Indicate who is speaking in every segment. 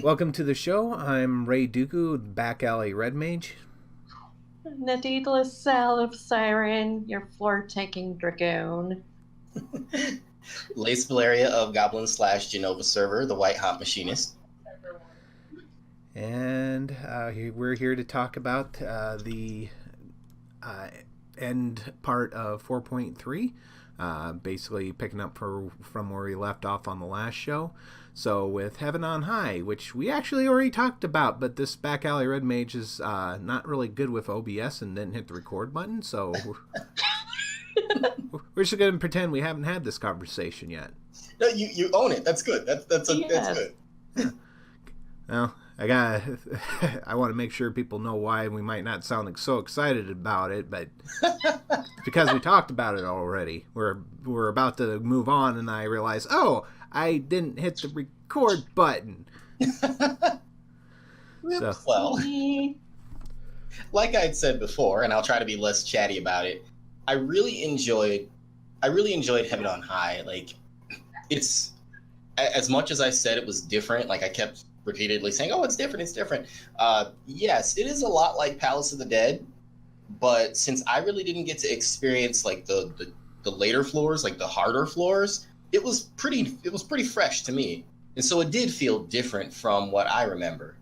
Speaker 1: Welcome to the show. I'm Ray Dooku, Back Alley Red Mage.
Speaker 2: Nadine Cell of Siren, your floor-taking dragoon.
Speaker 3: Lace Valeria of Goblin / Genova server, the White Hot Machinist.
Speaker 1: And we're here to talk about the end part of 4.3, basically picking up from where we left off on the last show. So with Heaven on High, which we actually already talked about, but this Back Alley Red Mage is not really good with OBS and didn't hit the record button, so we're just going to pretend we haven't had this conversation yet.
Speaker 3: No, you own it. That's good. That's good.
Speaker 1: Yeah. Well, I want to make sure people know why we might not sound like so excited about it, but because we talked about it already. We're about to move on, and I realize, I didn't hit the record button. So.
Speaker 3: Well, like I'd said before, and I'll try to be less chatty about it, I really enjoyed Heaven on High. Like, it's, as much as I said it was different, like I kept repeatedly saying, it's different. Yes, it is a lot like Palace of the Dead, but since I really didn't get to experience like the later floors, like the harder floors, it was pretty fresh to me. And so it did feel different from what I remember.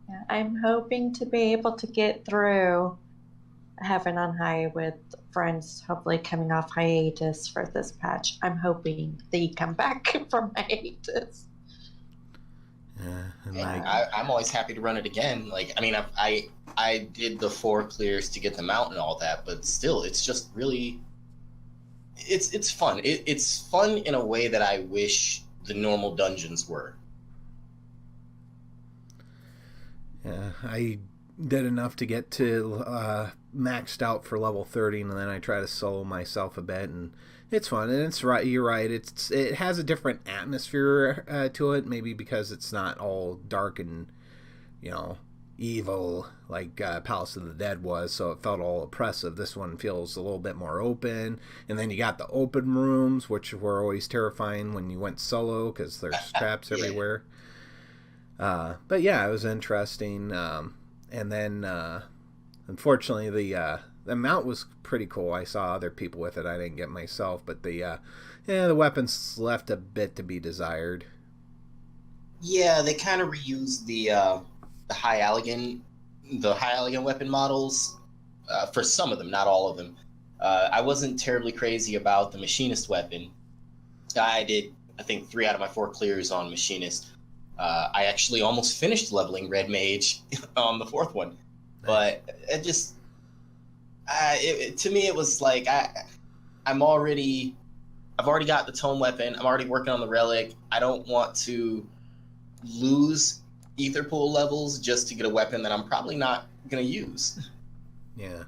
Speaker 2: Yeah, I'm hoping to be able to get through Heaven on High with friends, hopefully coming off hiatus for this patch. I'm hoping they come back from hiatus.
Speaker 3: I'm always happy to run it again. Like, I mean, I did the 4 clears to get them out and all that, but still, it's just really, it's fun. It's fun in a way that I wish the normal dungeons were.
Speaker 1: Yeah, I did enough to get to maxed out for level 30, and then I try to solo myself a bit, and it's fun. And it's right, you're right. It has a different atmosphere to it, maybe because it's not all dark and evil like Palace of the Dead was, so it felt all oppressive. This one feels a little bit more open, and then you got the open rooms, which were always terrifying when you went solo because there's traps everywhere. But yeah, it was interesting. And then unfortunately the mount was pretty cool. I saw other people with it. I didn't get myself, but the weapons left a bit to be desired.
Speaker 3: Yeah, they kind of reused the high Allegan weapon models for some of them, not all of them. I wasn't terribly crazy about the machinist weapon. I did, I think, 3 out of my 4 clears on machinist. I actually almost finished leveling Red Mage on the 4th one, but it just to me it was like I've already got the tome weapon. I'm already working on the relic. I don't want to lose ether pool levels just to get a weapon that I'm probably not gonna use.
Speaker 1: Yeah.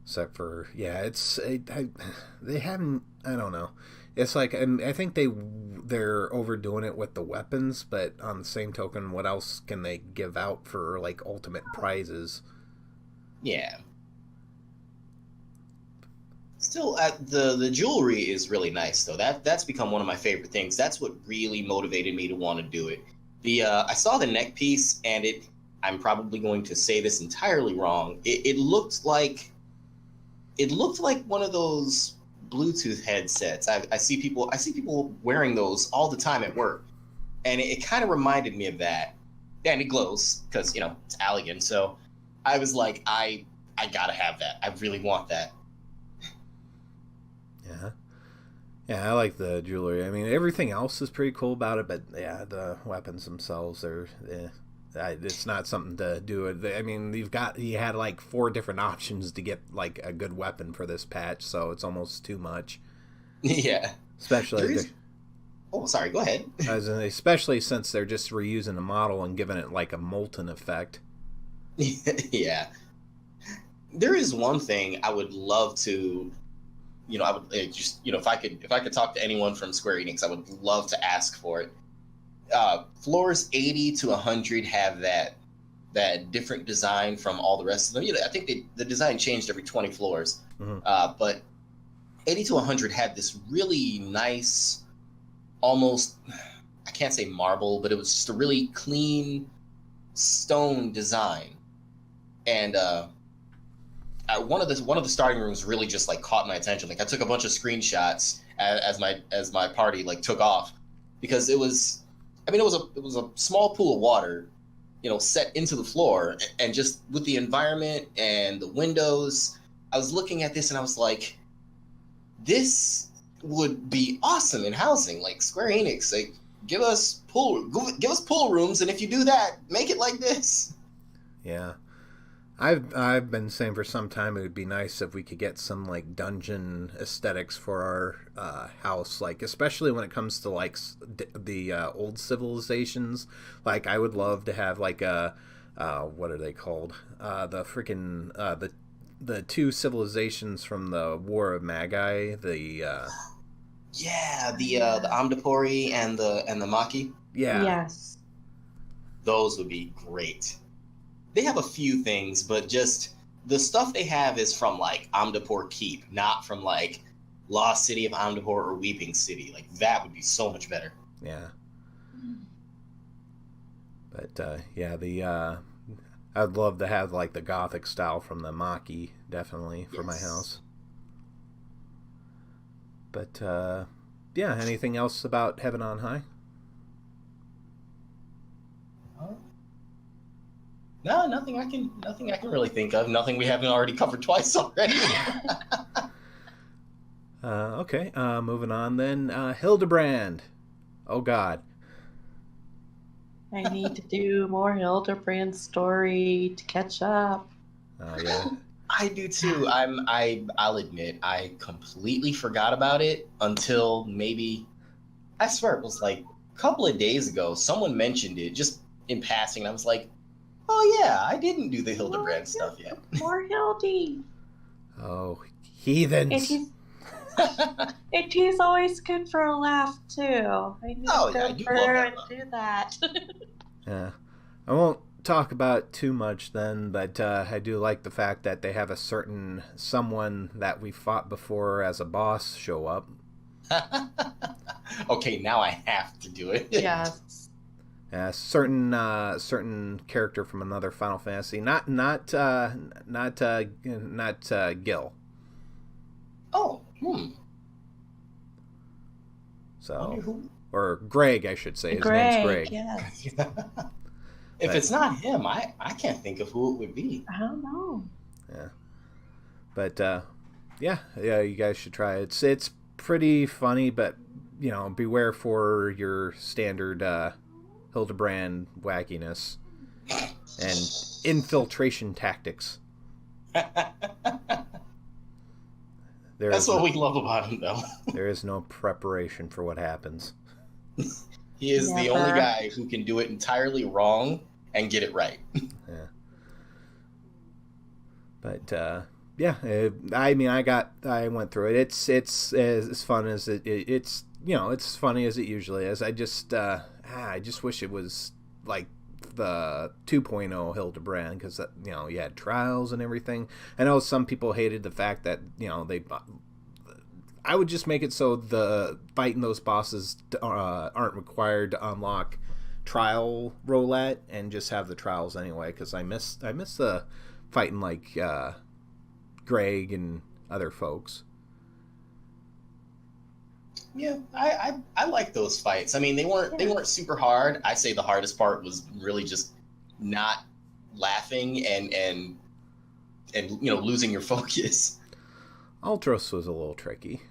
Speaker 1: Except for they haven't. I don't know. It's like, and I think they're overdoing it with the weapons, but on the same token, what else can they give out for like ultimate prizes?
Speaker 3: Yeah. Still, the jewelry is really nice though. That's become one of my favorite things. That's what really motivated me to want to do it. I saw the neck piece, and I'm probably going to say this entirely wrong. It looked like one of those Bluetooth headsets. I see people wearing those all the time at work, and it kind of reminded me of that. And it glows because it's Allegan. So I was like, I gotta have that. I really want that.
Speaker 1: Yeah, I like the jewelry. I mean, everything else is pretty cool about it, but yeah, the weapons themselves are. It's not something to do with. I mean, you had like 4 different options to get like a good weapon for this patch, so it's almost too much.
Speaker 3: Yeah.
Speaker 1: Especially.
Speaker 3: Oh, sorry. Go ahead.
Speaker 1: Especially since they're just reusing a model and giving it like a molten effect.
Speaker 3: Yeah. There is one thing I would love to. I would just if I could talk to anyone from Square Enix, I would love to ask for it. Floors 80 to 100 have that different design from all the rest of them. I think the design changed every 20 floors.
Speaker 1: Mm-hmm.
Speaker 3: But 80 to 100 had this really nice, almost I can't say marble, but it was just a really clean stone design. And one of the starting rooms really just like caught my attention. Like I took a bunch of screenshots as my party like took off, because it was a small pool of water, set into the floor, and just with the environment and the windows, I was looking at this and I was like, this would be awesome in housing. Like Square Enix, like give us pool rooms, and if you do that, make it like this.
Speaker 1: Yeah. I've been saying for some time it would be nice if we could get some like dungeon aesthetics for our house, like especially when it comes to like the old civilizations. Like I would love to have like a what are they called? The freaking the two civilizations from the War of Magi. The
Speaker 3: Amdapori and the Maki.
Speaker 1: Yeah.
Speaker 2: Yes.
Speaker 3: Those would be great. They have a few things, but just the stuff they have is from like Amdapor Keep, not from like Lost City of Amdapor or Weeping City. Like that would be so much better.
Speaker 1: Yeah. But I'd love to have like the Gothic style from the Maki, definitely, for my house. But anything else about Heaven on High?
Speaker 3: No, nothing I can really think of. Nothing we haven't already covered twice already.
Speaker 1: Okay, moving on then. Hildebrand. Oh God.
Speaker 2: I need to do more Hildebrand story to catch up.
Speaker 1: Oh yeah.
Speaker 3: I do too. I'll admit I completely forgot about it until maybe, I swear it was like a couple of days ago. Someone mentioned it just in passing, and I was like, oh yeah, I didn't do the Hildebrand stuff yet.
Speaker 2: More Hildy.
Speaker 1: Oh, heathens.
Speaker 2: It is always good for a laugh too. I need to go and do that.
Speaker 1: Yeah, I won't talk about it too much then, but I do like the fact that they have a certain someone that we fought before as a boss show up.
Speaker 3: Okay, now I have to do it.
Speaker 2: Yes.
Speaker 1: Certain character from another Final Fantasy, not Gil.
Speaker 3: Oh,
Speaker 1: So, or Greg, I should say. His name's Greg.
Speaker 2: Yes.
Speaker 3: If it's not him, I can't think of who it would be.
Speaker 2: I don't know.
Speaker 1: Yeah, but you guys should try it. It's pretty funny, but beware for your standard Hildebrand wackiness and infiltration tactics.
Speaker 3: That's what we love about him, though.
Speaker 1: There is no preparation for what happens.
Speaker 3: He is the only guy who can do it entirely wrong and get it right.
Speaker 1: Yeah. But I went through it. It's as fun as it's it's funny as it usually is. I just wish it was like the 2.0 Hildebrand, because you had trials and everything. I know some people hated the fact that I would just make it so the fighting those bosses aren't required to unlock trial roulette, and just have the trials anyway, because I miss the fighting like Greg and other folks.
Speaker 3: Yeah, I like those fights. I mean, they weren't super hard. I say the hardest part was really just not laughing and losing your focus.
Speaker 1: Ultros was a little tricky.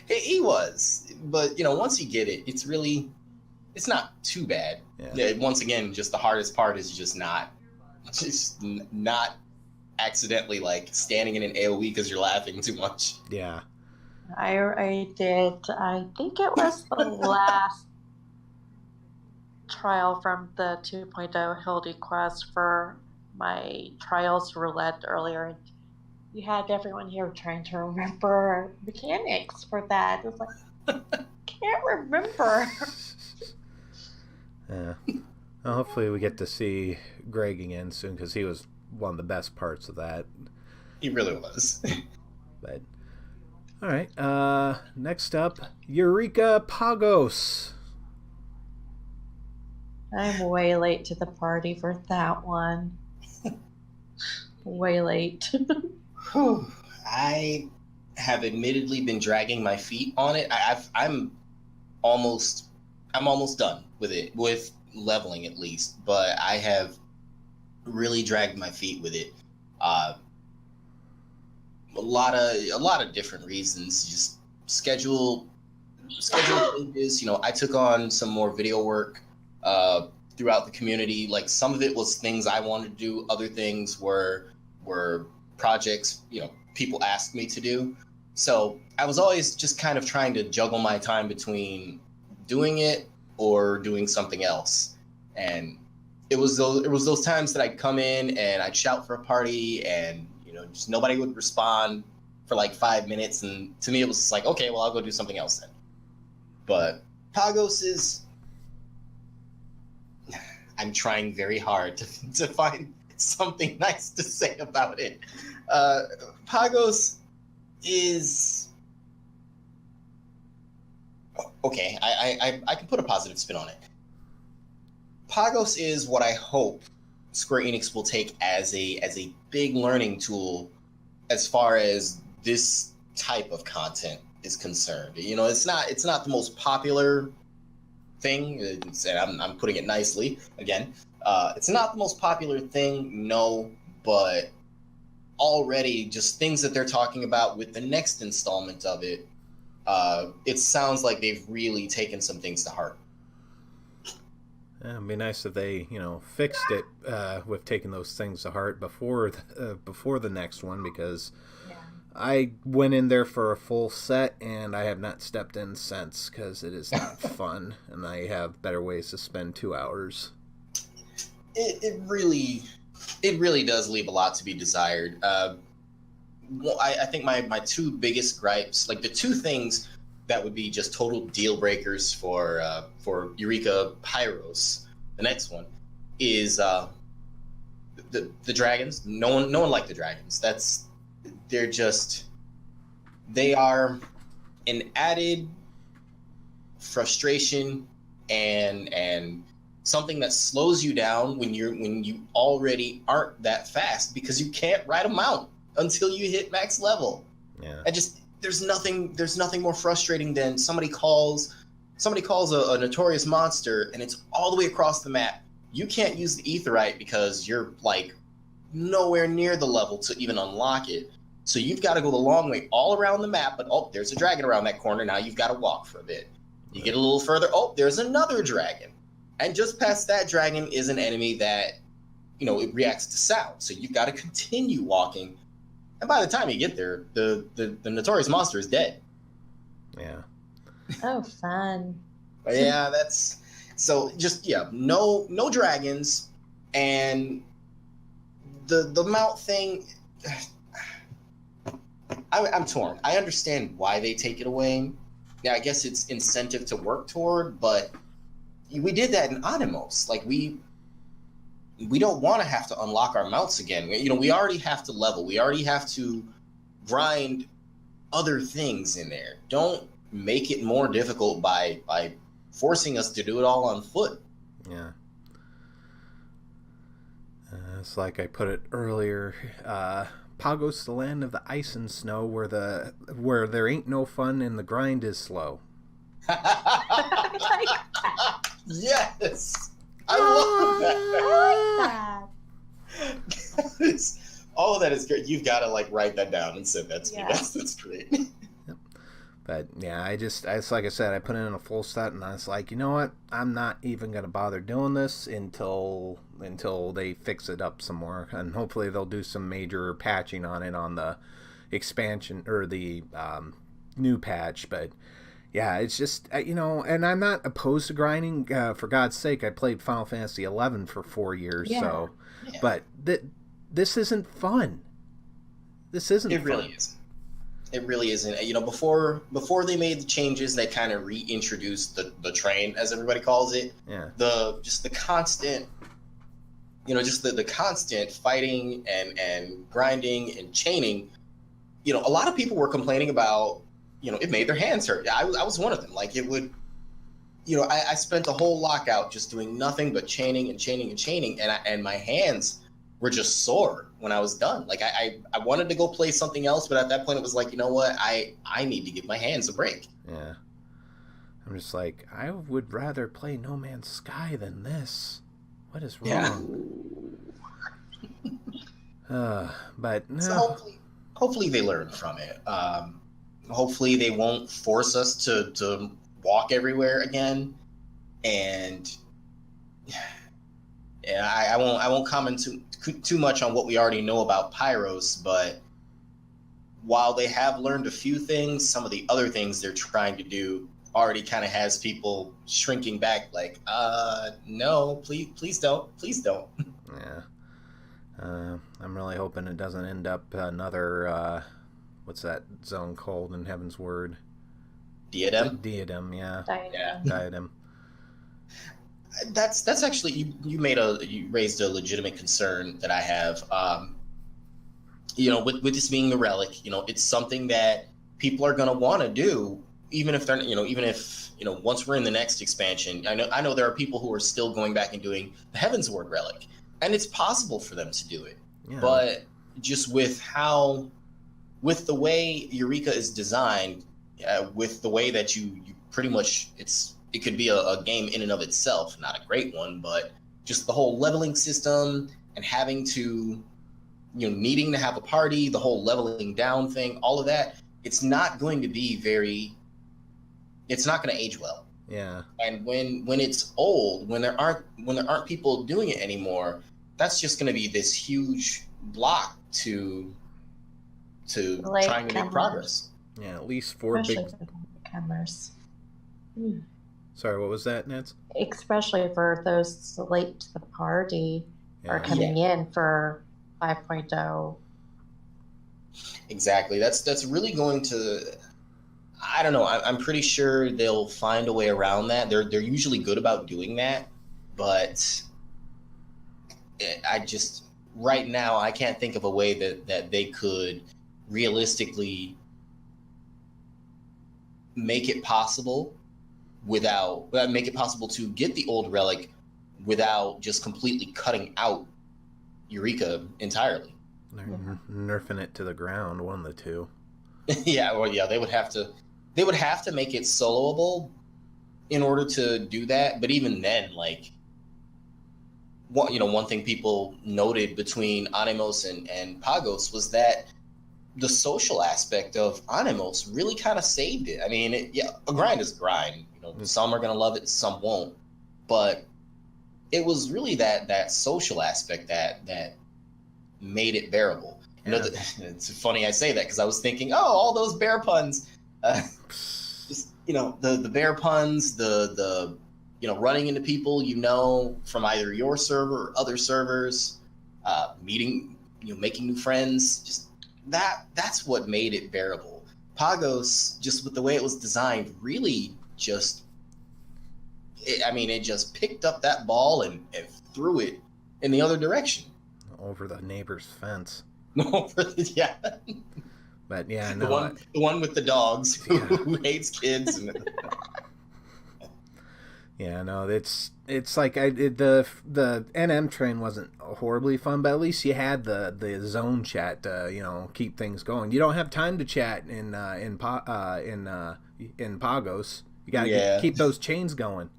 Speaker 3: He was, but once you get it, it's not too bad. Yeah. Once again, just the hardest part is just not accidentally like standing in an AoE because you're laughing too much.
Speaker 1: Yeah.
Speaker 2: I did. I think it was the last trial from the 2.0 Hildy quest for my trials roulette earlier. You had everyone here trying to remember mechanics for that. It's like, can't remember.
Speaker 1: Yeah. Well, hopefully we get to see Greg again soon, because he was one of the best parts of that.
Speaker 3: He really was.
Speaker 1: But all right. Next up, Eureka Pagos.
Speaker 2: I'm way late to the party for that one. Way late.
Speaker 3: I have admittedly been dragging my feet on it. I'm almost done with it, with leveling at least, but I have really dragged my feet with it. A lot of different reasons. Just schedule changes. I took on some more video work throughout the community. Like some of it was things I wanted to do. Other things were projects people asked me to do. So I was always just kind of trying to juggle my time between doing it or doing something else. And it was those times that I'd come in and I'd shout for a party and just nobody would respond for like 5 minutes, and to me it was just like, okay, well, I'll go do something else then. But Pagos is, I'm trying very hard to find something nice to say about it. Pagos is okay. I can put a positive spin on it. Pagos is what I hope Square Enix will take as a big learning tool as far as this type of content is concerned. It's not the most popular thing, and I'm putting it nicely again. It's not the most popular thing, no, but already just things that they're talking about with the next installment of it, it sounds like they've really taken some things to heart.
Speaker 1: Yeah, it'd be nice if they, fixed it with taking those things to heart before the next one, because I went in there for a full set and I have not stepped in since because it is not fun, and I have better ways to spend 2 hours.
Speaker 3: It really does leave a lot to be desired. I think my two biggest gripes, like the two things that would be just total deal breakers for Eureka Pyros, the next one, is the dragons. No one liked the dragons. They are an added frustration and something that slows you down when you already aren't that fast, because you can't ride a mount until you hit max level.
Speaker 1: Yeah.
Speaker 3: There's nothing more frustrating than somebody calls a notorious monster and it's all the way across the map. You can't use the Aetheryte because you're like nowhere near the level to even unlock it. So you've got to go the long way all around the map, but there's a dragon around that corner. Now you've got to walk for a bit. You get a little further, there's another dragon. And just past that dragon is an enemy that, it reacts to sound. So you've got to continue walking. And by the time you get there, the notorious monster is dead.
Speaker 1: Yeah.
Speaker 2: Oh, fun.
Speaker 3: But yeah, no dragons, and the mount thing. I'm torn. I understand why they take it away. Yeah, I guess it's incentive to work toward, but we did that in Animos. Like we don't want to have to unlock our mounts again. We already have to level. We already have to grind other things in there. Don't make it more difficult by forcing us to do it all on foot.
Speaker 1: Yeah. It's like I put it earlier. Pagos, the land of the ice and snow, where there ain't no fun and the grind is slow.
Speaker 3: Yes. I love that.
Speaker 2: I like that.
Speaker 3: All of that is great. You've got to write that down and send that to me. That's great.
Speaker 1: Yep. But yeah, it's like I said, I put in a full set and I was like, you know what? I'm not even going to bother doing this until they fix it up some more. And hopefully they'll do some major patching on it on the expansion or the new patch. But yeah, it's just, and I'm not opposed to grinding. For God's sake, I played Final Fantasy XI for 4 years.
Speaker 2: Yeah.
Speaker 1: So, yeah. But this isn't fun. This isn't fun.
Speaker 3: It really isn't. It really isn't. Before they made the changes, they kind of reintroduced the train, as everybody calls it.
Speaker 1: Yeah.
Speaker 3: The constant, the constant fighting and grinding and chaining. A lot of people were complaining about, it made their hands hurt. I was one of them. Like it I spent a whole lockout just doing nothing but chaining and chaining and chaining, and my hands were just sore when I was done. Like I wanted to go play something else, but at that point it was like, you know what, I need to give my hands a break.
Speaker 1: Yeah. I'm just like, I would rather play No Man's Sky than this. What is wrong? But no.
Speaker 3: So hopefully they learn from it. Hopefully they won't force us to walk everywhere again. And yeah, I won't comment too much on what we already know about Pyros, but while they have learned a few things, some of the other things they're trying to do already kind of has people shrinking back, like, no, please don't.
Speaker 1: Yeah. I'm really hoping it doesn't end up another, what's that zone called in Heaven's Word?
Speaker 3: Diadem?
Speaker 1: Diadem, yeah.
Speaker 2: Diadem.
Speaker 3: That's actually, you raised a legitimate concern that I have. With this being the relic, it's something that people are going to want to do, even if they're, once we're in the next expansion. I know there are people who are still going back and doing the Heaven's Word relic, and it's possible for them to do it. Yeah. But just with the way Eureka is designed, with the way that you pretty much, it could be a game in and of itself, not a great one, but just the whole leveling system and having to, needing to have a party, the whole leveling down thing, all of that, it's not going to be it's not going to age well.
Speaker 1: Yeah. And
Speaker 3: when it's old, when there aren't people doing it anymore, that's just going to be this huge block to trying to make progress.
Speaker 1: Yeah, at least 4 big
Speaker 2: comers.
Speaker 1: Sorry, what was that, Nance?
Speaker 2: Especially for those late to the party or coming in for 5.0.
Speaker 3: Exactly. That's really going to, I don't know. I'm pretty sure they'll find a way around that. They're usually good about doing that, but right now I can't think of a way that they could realistically make it possible to get the old relic without just completely cutting out Eureka entirely.
Speaker 1: Nerfing it to the ground, one of the two.
Speaker 3: They would have to make it soloable in order to do that. But even then, like, one thing people noted between Animos and Pagos was that the social aspect of Animos really kind of saved it. I mean, a grind is a grind. Some are going to love it, some won't. But it was really that social aspect that made it bearable. It's funny I say that because I was thinking, all those bear puns. The bear puns, the running into people from either your server or other servers, meeting, making new friends. Just that's what made it bearable. Pagos, just with the way it was designed, really it just picked up that ball and threw it in the other direction.
Speaker 1: Over the neighbor's fence.
Speaker 3: Yeah.
Speaker 1: But yeah,
Speaker 3: no. The one with the dogs who hates kids.
Speaker 1: Yeah, no, it's like the NM train wasn't horribly fun, but at least you had the zone chat to keep things going. You don't have time to chat in Pagos. You gotta keep those chains going.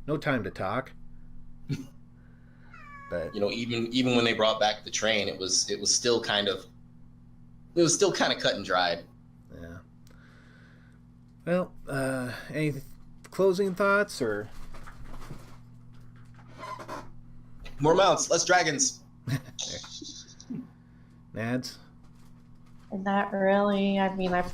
Speaker 1: No time to talk. But even when they brought back the train, it was still kind of cut and dried. Yeah. Well, any closing thoughts or
Speaker 3: more mounts, less dragons?
Speaker 1: Nads?
Speaker 2: Not really. I mean, I'm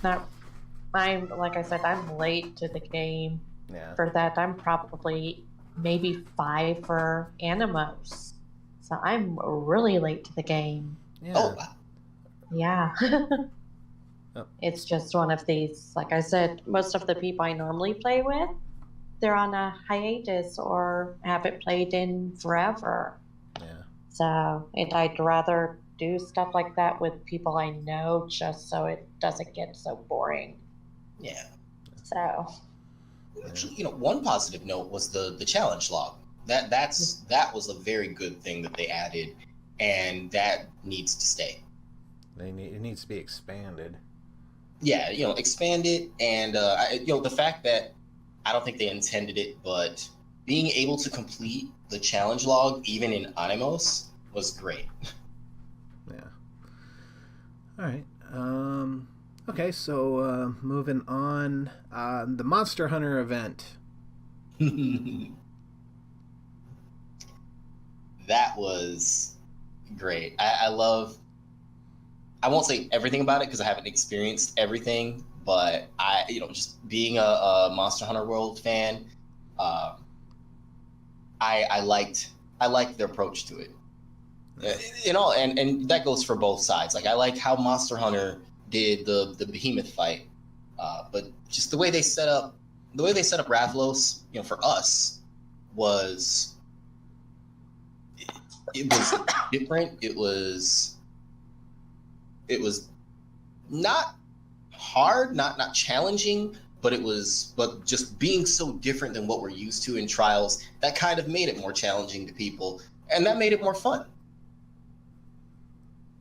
Speaker 2: like I said, I'm late to the game.
Speaker 1: Yeah.
Speaker 2: For that, I'm probably maybe 5 for Animos. So I'm really late to the game.
Speaker 1: Yeah.
Speaker 3: Oh, wow.
Speaker 2: Yeah.
Speaker 1: Oh.
Speaker 2: It's just one of these, like I said, most of the people I normally play with, they're on a hiatus or haven't played in forever.
Speaker 1: Yeah.
Speaker 2: So I'd rather do stuff like that with people I know just so it doesn't get so boring.
Speaker 3: Yeah.
Speaker 2: So.
Speaker 3: Actually, one positive note was the challenge log. That was a very good thing that they added, and that needs to stay.
Speaker 1: It needs to be expanded.
Speaker 3: Yeah, expand it, and the fact that I don't think they intended it, but being able to complete the challenge log even in Animos was great.
Speaker 1: Yeah. All right. Okay, so moving on, the Monster Hunter event.
Speaker 3: That was great. I won't say everything about it because I haven't experienced everything, but just being a Monster Hunter World fan, I liked their approach to it. And that goes for both sides. Like, I like how Monster Hunter did the behemoth fight, but just the way they set up Rathalos, for us was different. It was not hard, not challenging, but just being so different than what we're used to in Trials, that kind of made it more challenging to people, and that made it more fun.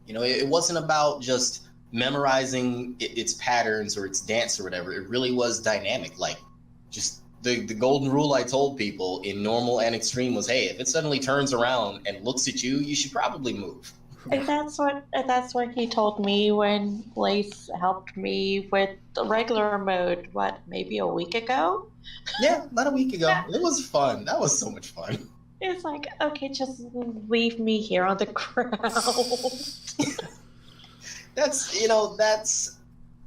Speaker 3: It wasn't about just memorizing its patterns or its dance or whatever. It really was dynamic. Like, just the golden rule I told people in normal and extreme was, hey, if it suddenly turns around and looks at you, you should probably move.
Speaker 2: And that's what he told me when Lace helped me with the regular mode, maybe a week ago?
Speaker 3: Yeah, about a week ago. It was fun. That was so much fun.
Speaker 2: It's like, okay, just leave me here on the ground.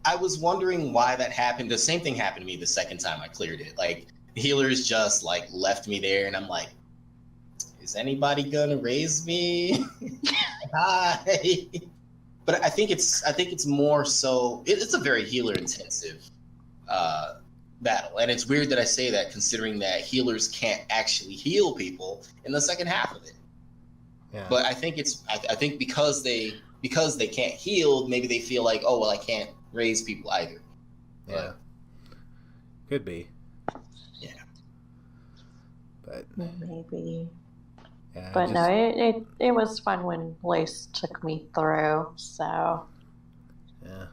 Speaker 3: I was wondering why that happened. The same thing happened to me the second time I cleared it. Like, healers just like left me there, and I'm like, is anybody gonna raise me? Hi. But I think it's more so. It's a very healer intensive battle, and it's weird that I say that considering that healers can't actually heal people in the second half of it.
Speaker 1: Yeah.
Speaker 3: But I think because they can't heal, maybe they feel like, oh well, I can't raise people either.
Speaker 1: Yeah. Could be.
Speaker 3: Yeah.
Speaker 1: But
Speaker 2: maybe.
Speaker 1: Yeah,
Speaker 2: but no, it was fun when Lace took me through. So.
Speaker 3: Yeah.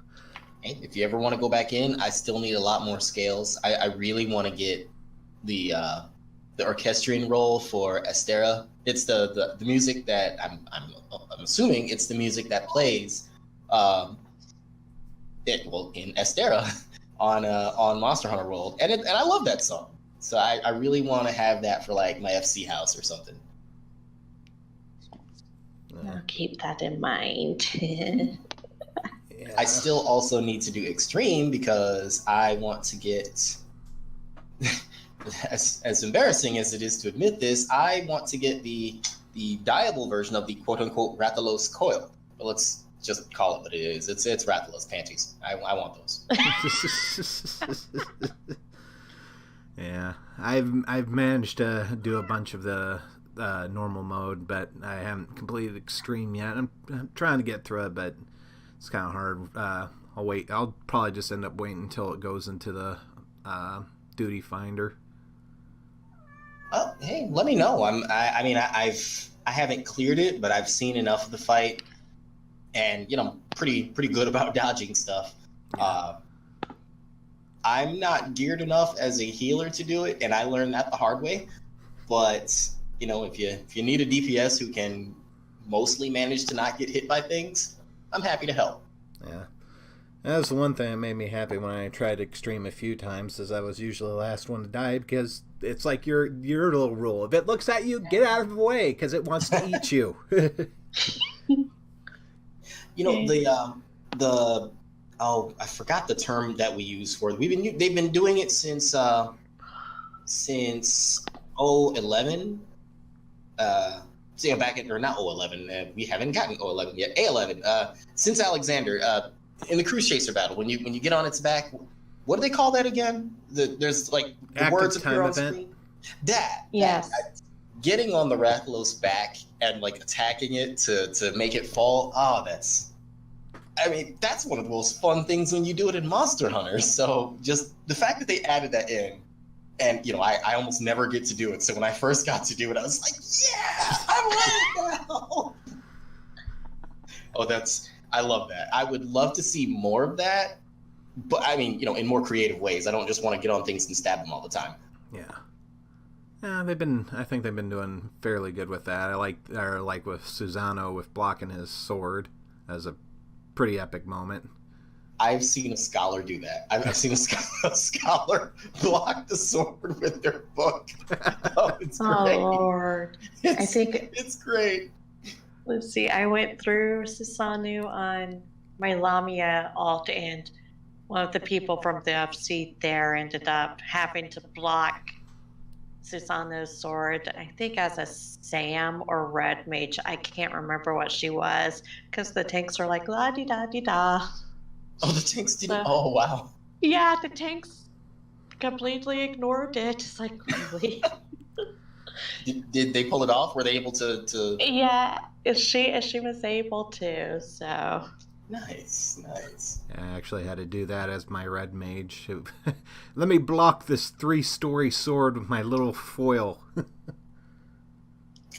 Speaker 3: Hey, if you ever want to go back in, I still need a lot more scales. I really want to get the orchestrion roll for Astera. It's the music that I'm assuming it's the music that plays in Astera on Monster Hunter World, and I love that song. So I really want to have that for like my FC house or something.
Speaker 2: I'll keep that in mind.
Speaker 1: Yeah.
Speaker 3: I still also need to do extreme because I want to get, as embarrassing as it is to admit this, I want to get the dyeable version of the quote-unquote Rathalos coil. But let's just call it what it is. It's Rathalos panties. I want those.
Speaker 1: Yeah, I've managed to do a bunch of the normal mode, but I haven't completed extreme yet. I'm trying to get through it, but it's kind of hard. I'll wait. I'll probably just end up waiting until it goes into the duty finder.
Speaker 3: Hey, let me know. I haven't cleared it, but I've seen enough of the fight, and pretty good about dodging stuff.
Speaker 1: Yeah.
Speaker 3: I'm not geared enough as a healer to do it, and I learned that the hard way. But if you need a DPS who can mostly manage to not get hit by things, I'm happy to help.
Speaker 1: Yeah. That was the one thing that made me happy when I tried extreme a few times, is I was usually the last one to die, because it's like your little rule. If it looks at you, get out of the way, because it wants to eat you.
Speaker 3: I forgot the term that we use for it. They've been doing it since 011. Back in, or not 011. We haven't gotten 011 yet. A11. Since Alexander, in the Cruise Chaser battle, when you get on its back, what do they call that again? There's like the
Speaker 1: Active
Speaker 3: words
Speaker 1: time
Speaker 3: appear on
Speaker 1: event.
Speaker 3: screen. That.
Speaker 2: Yes.
Speaker 3: Getting on the Rathalos back and like attacking it to make it fall. Oh, that's one of the most fun things when you do it in Monster Hunter. So just the fact that they added that in And I almost never get to do it. So when I first got to do it, I was like, yeah, I'm ready now. I love that. I would love to see more of that, but I mean, in more creative ways. I don't just want to get on things and stab them all the time.
Speaker 1: Yeah. Yeah, I think they've been doing fairly good with that. I like with Susano with blocking his sword as a pretty epic moment.
Speaker 3: I've seen a scholar do that. I've seen a scholar block the sword with their book. Oh, it's great.
Speaker 2: Oh, Lord.
Speaker 3: It's great.
Speaker 2: Let's see. I went through Susanoo on my Lamia alt, and one of the people from the FC there ended up having to block Susanoo's sword, I think as a Sam or Red Mage. I can't remember what she was, because the tanks are like, la-di-da-di-da.
Speaker 3: Oh, the tanks didn't. Oh, wow.
Speaker 2: Yeah, the tanks completely ignored it. It's like, really?
Speaker 3: Did they pull it off? Were they able to?
Speaker 2: Yeah, she was able to. So
Speaker 3: nice.
Speaker 1: I actually had to do that as my red mage. Let me block this 3-story sword with my little foil.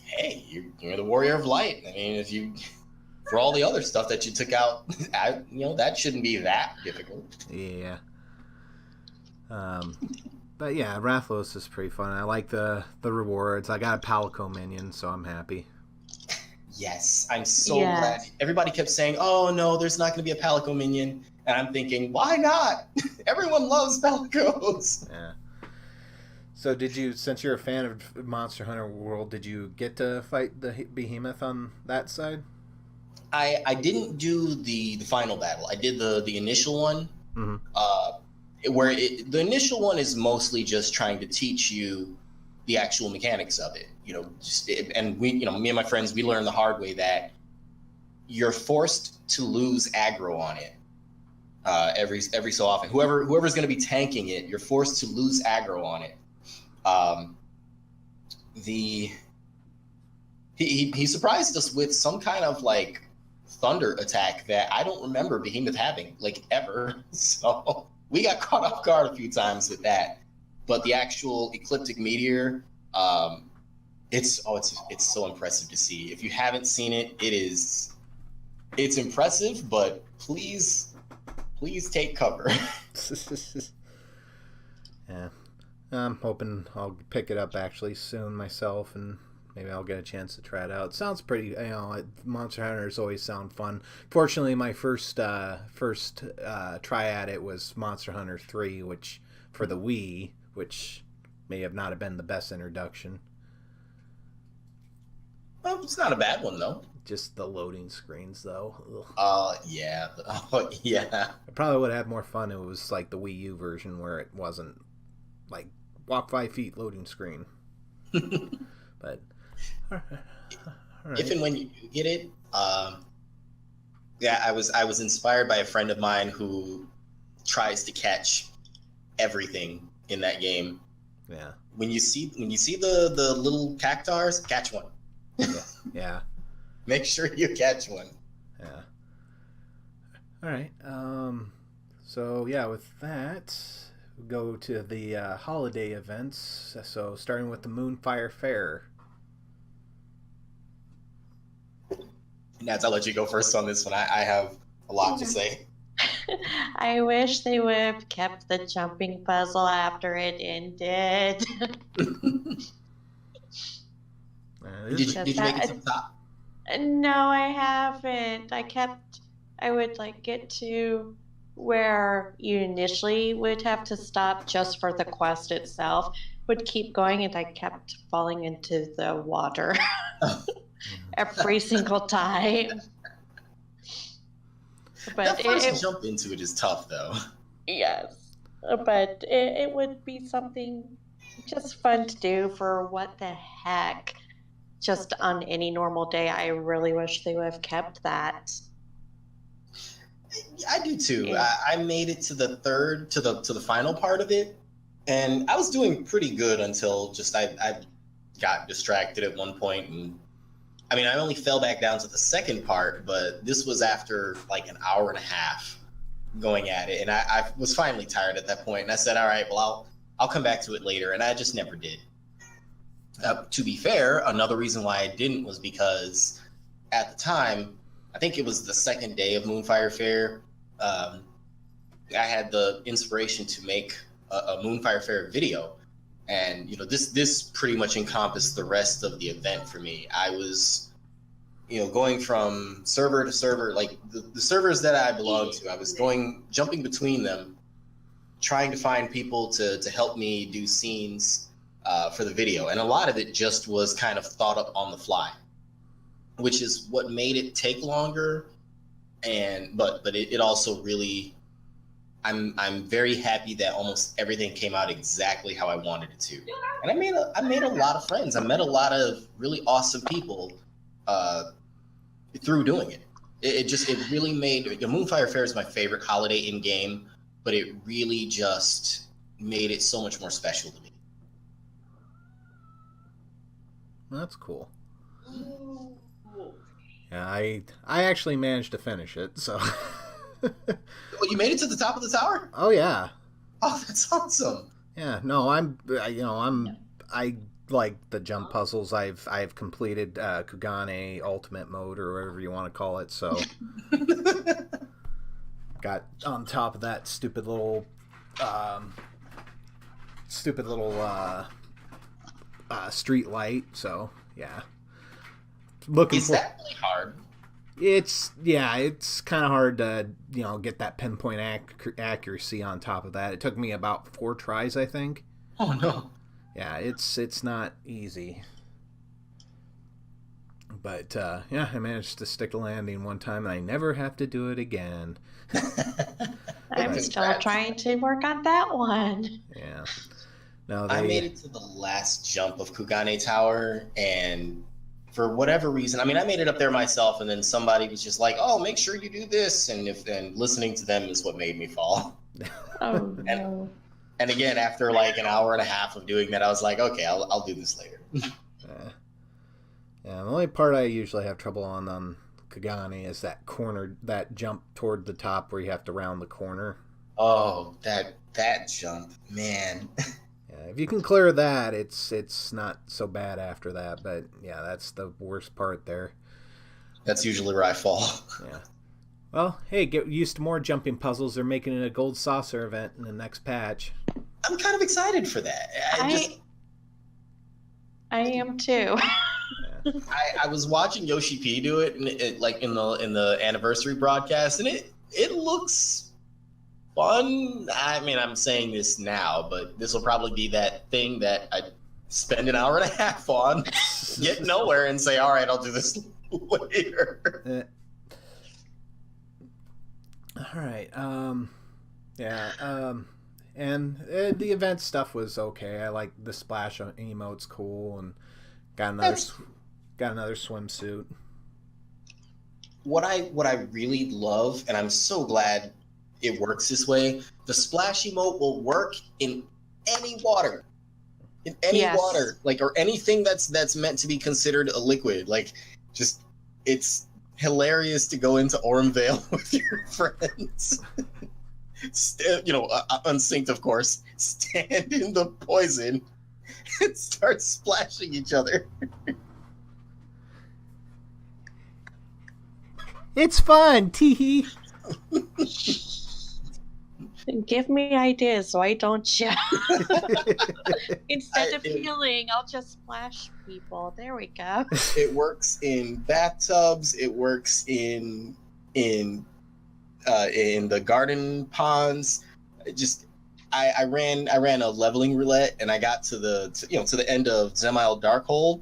Speaker 3: Hey, you're the warrior of light. I mean, for all the other stuff that you took out, that shouldn't be that difficult.
Speaker 1: Yeah. But yeah, Rathlos is pretty fun. I like the rewards. I got a Palico minion, so I'm happy.
Speaker 3: Yes, I'm so glad. Everybody kept saying, oh no, there's not going to be a Palico minion. And I'm thinking, why not? Everyone loves Palicos.
Speaker 1: Yeah. So since you're a fan of Monster Hunter World, did you get to fight the behemoth on that side?
Speaker 3: I didn't do the final battle. I did the initial one, where the initial one is mostly just trying to teach you the actual mechanics of it. And we, me and my friends, we learned the hard way that you're forced to lose aggro on it every so often. Whoever's going to be tanking it, you're forced to lose aggro on it. He surprised us with some kind of like thunder attack that I don't remember Behemoth having, like, ever. So we got caught off guard a few times with that. But the actual ecliptic meteor, it's so impressive to see. If you haven't seen it, it's impressive, but please take cover.
Speaker 1: Yeah. I'm hoping I'll pick it up actually soon myself, and maybe I'll get a chance to try it out. It sounds pretty, Monster Hunters always sound fun. Fortunately, my first try at it was Monster Hunter 3, which for the Wii, which may have not have been the best introduction.
Speaker 3: Well, it's not a bad one though.
Speaker 1: Just the loading screens though.
Speaker 3: Yeah. Oh, yeah.
Speaker 1: I probably would have had more fun if it was like the Wii U version where it wasn't like walk 5 feet loading screen. But all right.
Speaker 3: If and when you get it, yeah, I was inspired by a friend of mine who tries to catch everything in that game.
Speaker 1: Yeah.
Speaker 3: When you see the little cactars, catch one.
Speaker 1: Yeah.
Speaker 3: Make sure you catch one.
Speaker 1: Yeah. All right. So yeah, with that, we'll go to the holiday events. So starting with the Moonfire Fair.
Speaker 3: Nats, I'll let you go first on this one. I have a lot to say.
Speaker 2: I wish they would have kept the jumping puzzle after it ended.
Speaker 3: Did you make it to the top?
Speaker 2: No, I haven't. I would like get to where you initially would have to stop just for the quest itself, would keep going, and I kept falling into the water every single time. But
Speaker 3: that first jump into it is tough, though.
Speaker 2: Yes, but it would be something just fun to do for what the heck. Just on any normal day, I really wish they would have kept that.
Speaker 3: I do too.
Speaker 2: Yeah.
Speaker 3: I made it to the final part of it, and I was doing pretty good until just I got distracted at one point, and I mean I only fell back down to the second part, but this was after like an hour and a half going at it, and I was finally tired at that point, and I said, all right, well I'll come back to it later, and I just never did. To be fair, another reason why I didn't was because at the time, I think it was the second day of Moonfire Fair, I had the inspiration to make a Moonfire Fair video. And, you know, this pretty much encompassed the rest of the event for me. I was, you know, going from server to server, like the servers that I belonged to, I was jumping between them, trying to find people to help me do scenes for the video. And a lot of it just was kind of thought up on the fly, which is what made it take longer. But it also really, I'm very happy that almost everything came out exactly how I wanted it to. And I made a lot of friends. I met a lot of really awesome people through doing it. It really made, the Moonfire Fair is my favorite holiday in game, but it really just made it so much more special to me.
Speaker 1: That's cool. Yeah, I actually managed to finish it, so.
Speaker 3: Well, you made it to the top of the tower?
Speaker 1: Oh yeah.
Speaker 3: Oh, that's awesome.
Speaker 1: Yeah, no, I like the jump puzzles. I've completed Kugane Ultimate Mode or whatever you want to call it. So got on top of that stupid little street light. So yeah, looking
Speaker 3: Is that really hard?
Speaker 1: It's kind of hard to get that pinpoint accuracy on top of that. It took me about 4 tries, I think.
Speaker 3: Oh no.
Speaker 1: Yeah, it's not easy. But yeah, I managed to stick a landing one time, and I never have to do it again.
Speaker 2: I'm still trying to work on that one.
Speaker 1: Yeah. No,
Speaker 3: I made it to the last jump of Kugane Tower, and for whatever reason, I made it up there myself, and then somebody was just like, "Oh, make sure you do this," and listening to them is what made me fall.
Speaker 2: Oh no.
Speaker 3: And again, after like an hour and a half of doing that, I was like, "Okay, I'll do this later."
Speaker 1: Yeah, the only part I usually have trouble on Kugane is that corner, that jump toward the top where you have to round the corner.
Speaker 3: Oh, that jump, man.
Speaker 1: Yeah, if you can clear that, it's not so bad after that. But yeah, that's the worst part there.
Speaker 3: That's usually where I fall.
Speaker 1: Yeah. Well, hey, get used to more jumping puzzles. They're making it a gold saucer event in the next patch.
Speaker 3: I'm kind of excited for that.
Speaker 2: I am too.
Speaker 1: Yeah.
Speaker 3: I was watching Yoshi P do it, like in the anniversary broadcast, and it looks fun. I'm saying this now, but this will probably be that thing that I spend an hour and a half on, get nowhere, and say, "All right, I'll do this later."
Speaker 1: All right. Yeah. And the event stuff was okay. I like the splash emote's cool, and got another swimsuit.
Speaker 3: What I really love, and I'm so glad it works this way, the splash emote will work in any water. In any water, like, or anything that's meant to be considered a liquid. Like, just, it's hilarious to go into Ormvale with your friends. Unsynced, of course. Stand in the poison and start splashing each other.
Speaker 1: It's fun, teehee.
Speaker 2: Give me ideas, why don't you? Instead of healing, I'll just splash people. There we go.
Speaker 3: It works in bathtubs. It works in the garden ponds. I ran a leveling roulette, and I got to the end of Zemile Darkhold,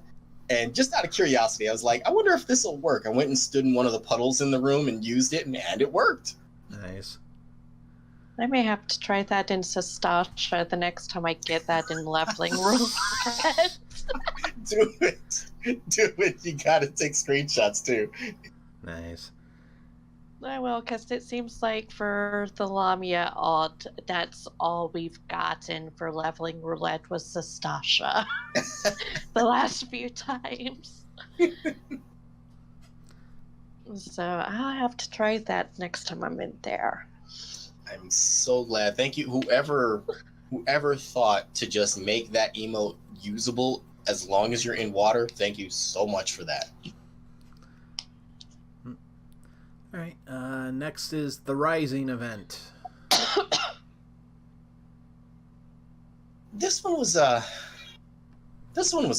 Speaker 3: and just out of curiosity, I was like, I wonder if this will work. I went and stood in one of the puddles in the room and used it, and it worked.
Speaker 1: Nice.
Speaker 2: I may have to try that in Sastasha the next time I get that in leveling roulette.
Speaker 3: Do it. You gotta take screenshots too.
Speaker 1: Nice.
Speaker 2: I will, because it seems like for the Lamia odd, that's all we've gotten for leveling roulette was Sastasha. The last few times. So I'll have to try that next time I'm in there.
Speaker 3: I'm so glad. Thank you, whoever whoever thought to just make that emote usable as long as you're in water, thank you so much for that.
Speaker 1: All right. Next is the Rising event.
Speaker 3: This one was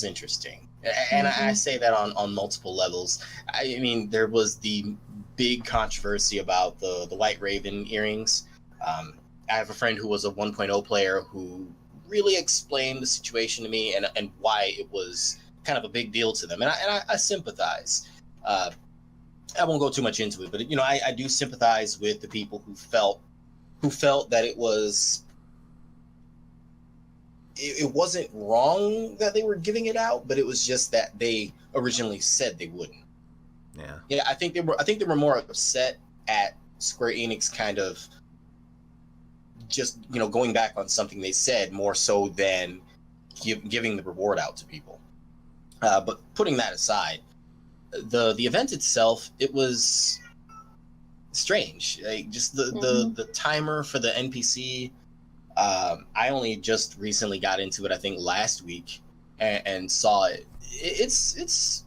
Speaker 3: interesting, and I say that on multiple levels. I mean, there was the big controversy about the White Raven earrings. I have a friend who was a 1.0 player who really explained the situation to me and why it was kind of a big deal to them, and I sympathize. I won't go too much into it, but I do sympathize with the people who felt that it wasn't wrong that they were giving it out, but it was just that they originally said they wouldn't. Yeah, I think they were more upset at Square Enix kind of just going back on something they said more so than giving the reward out to people. But putting that aside, the event itself, it was strange. Like, just the timer for the NPC. I only just recently got into it, I think last week, and saw it. It's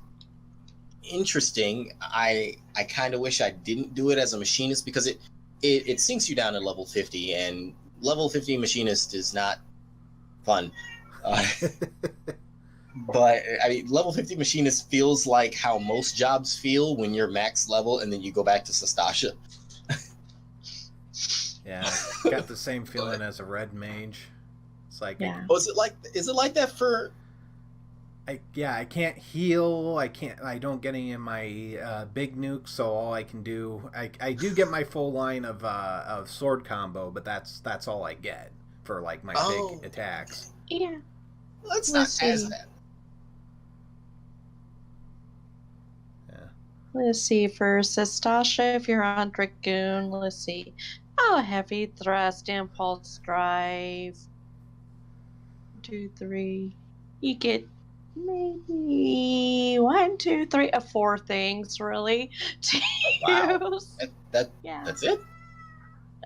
Speaker 3: interesting. I kind of wish I didn't do it as a machinist because it sinks you down to level 50, and level 50 machinist is not fun. But I mean, level 50 machinist feels like how most jobs feel when you're max level and then you go back to Sastasha.
Speaker 1: Yeah, got the same feeling as a red mage. It's like,
Speaker 3: oh, is it like that for?
Speaker 1: I can't heal. I don't get any of my big nukes. So all I can do, I do get my full line of sword combo, but that's all I get for like my big attacks.
Speaker 2: Yeah,
Speaker 3: well, that's not as bad.
Speaker 2: Let's see, for Sastasha, if you're on Dragoon, let's see. Oh, heavy thrust, impulse drive. 2, 3. You get maybe 1, 2, 3, 4 things really to use.
Speaker 3: That's it?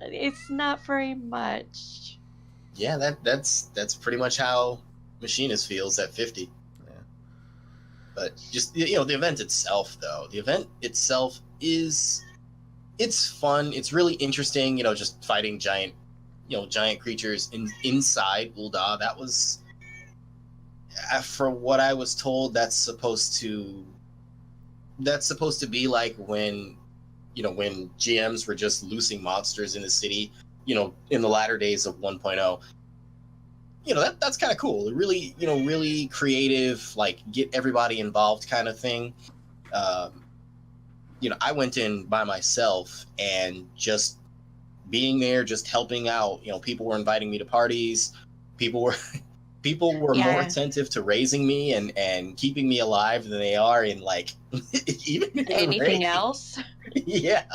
Speaker 2: It's not very much.
Speaker 3: Yeah, that's pretty much how Machinist feels at 50. But just the event itself, though. The event itself it's fun. It's really interesting. Just fighting giant creatures inside Ul'dah. That was, for what I was told, that's supposed to be like when GMs were just loosing monsters in the city. In the latter days of 1.0. That's kind of cool. Really, really creative, like get everybody involved kind of thing. I went in by myself and just being there, just helping out. People were inviting me to parties. People were more attentive to raising me and keeping me alive than they are in like even
Speaker 2: anything else.
Speaker 3: Yeah.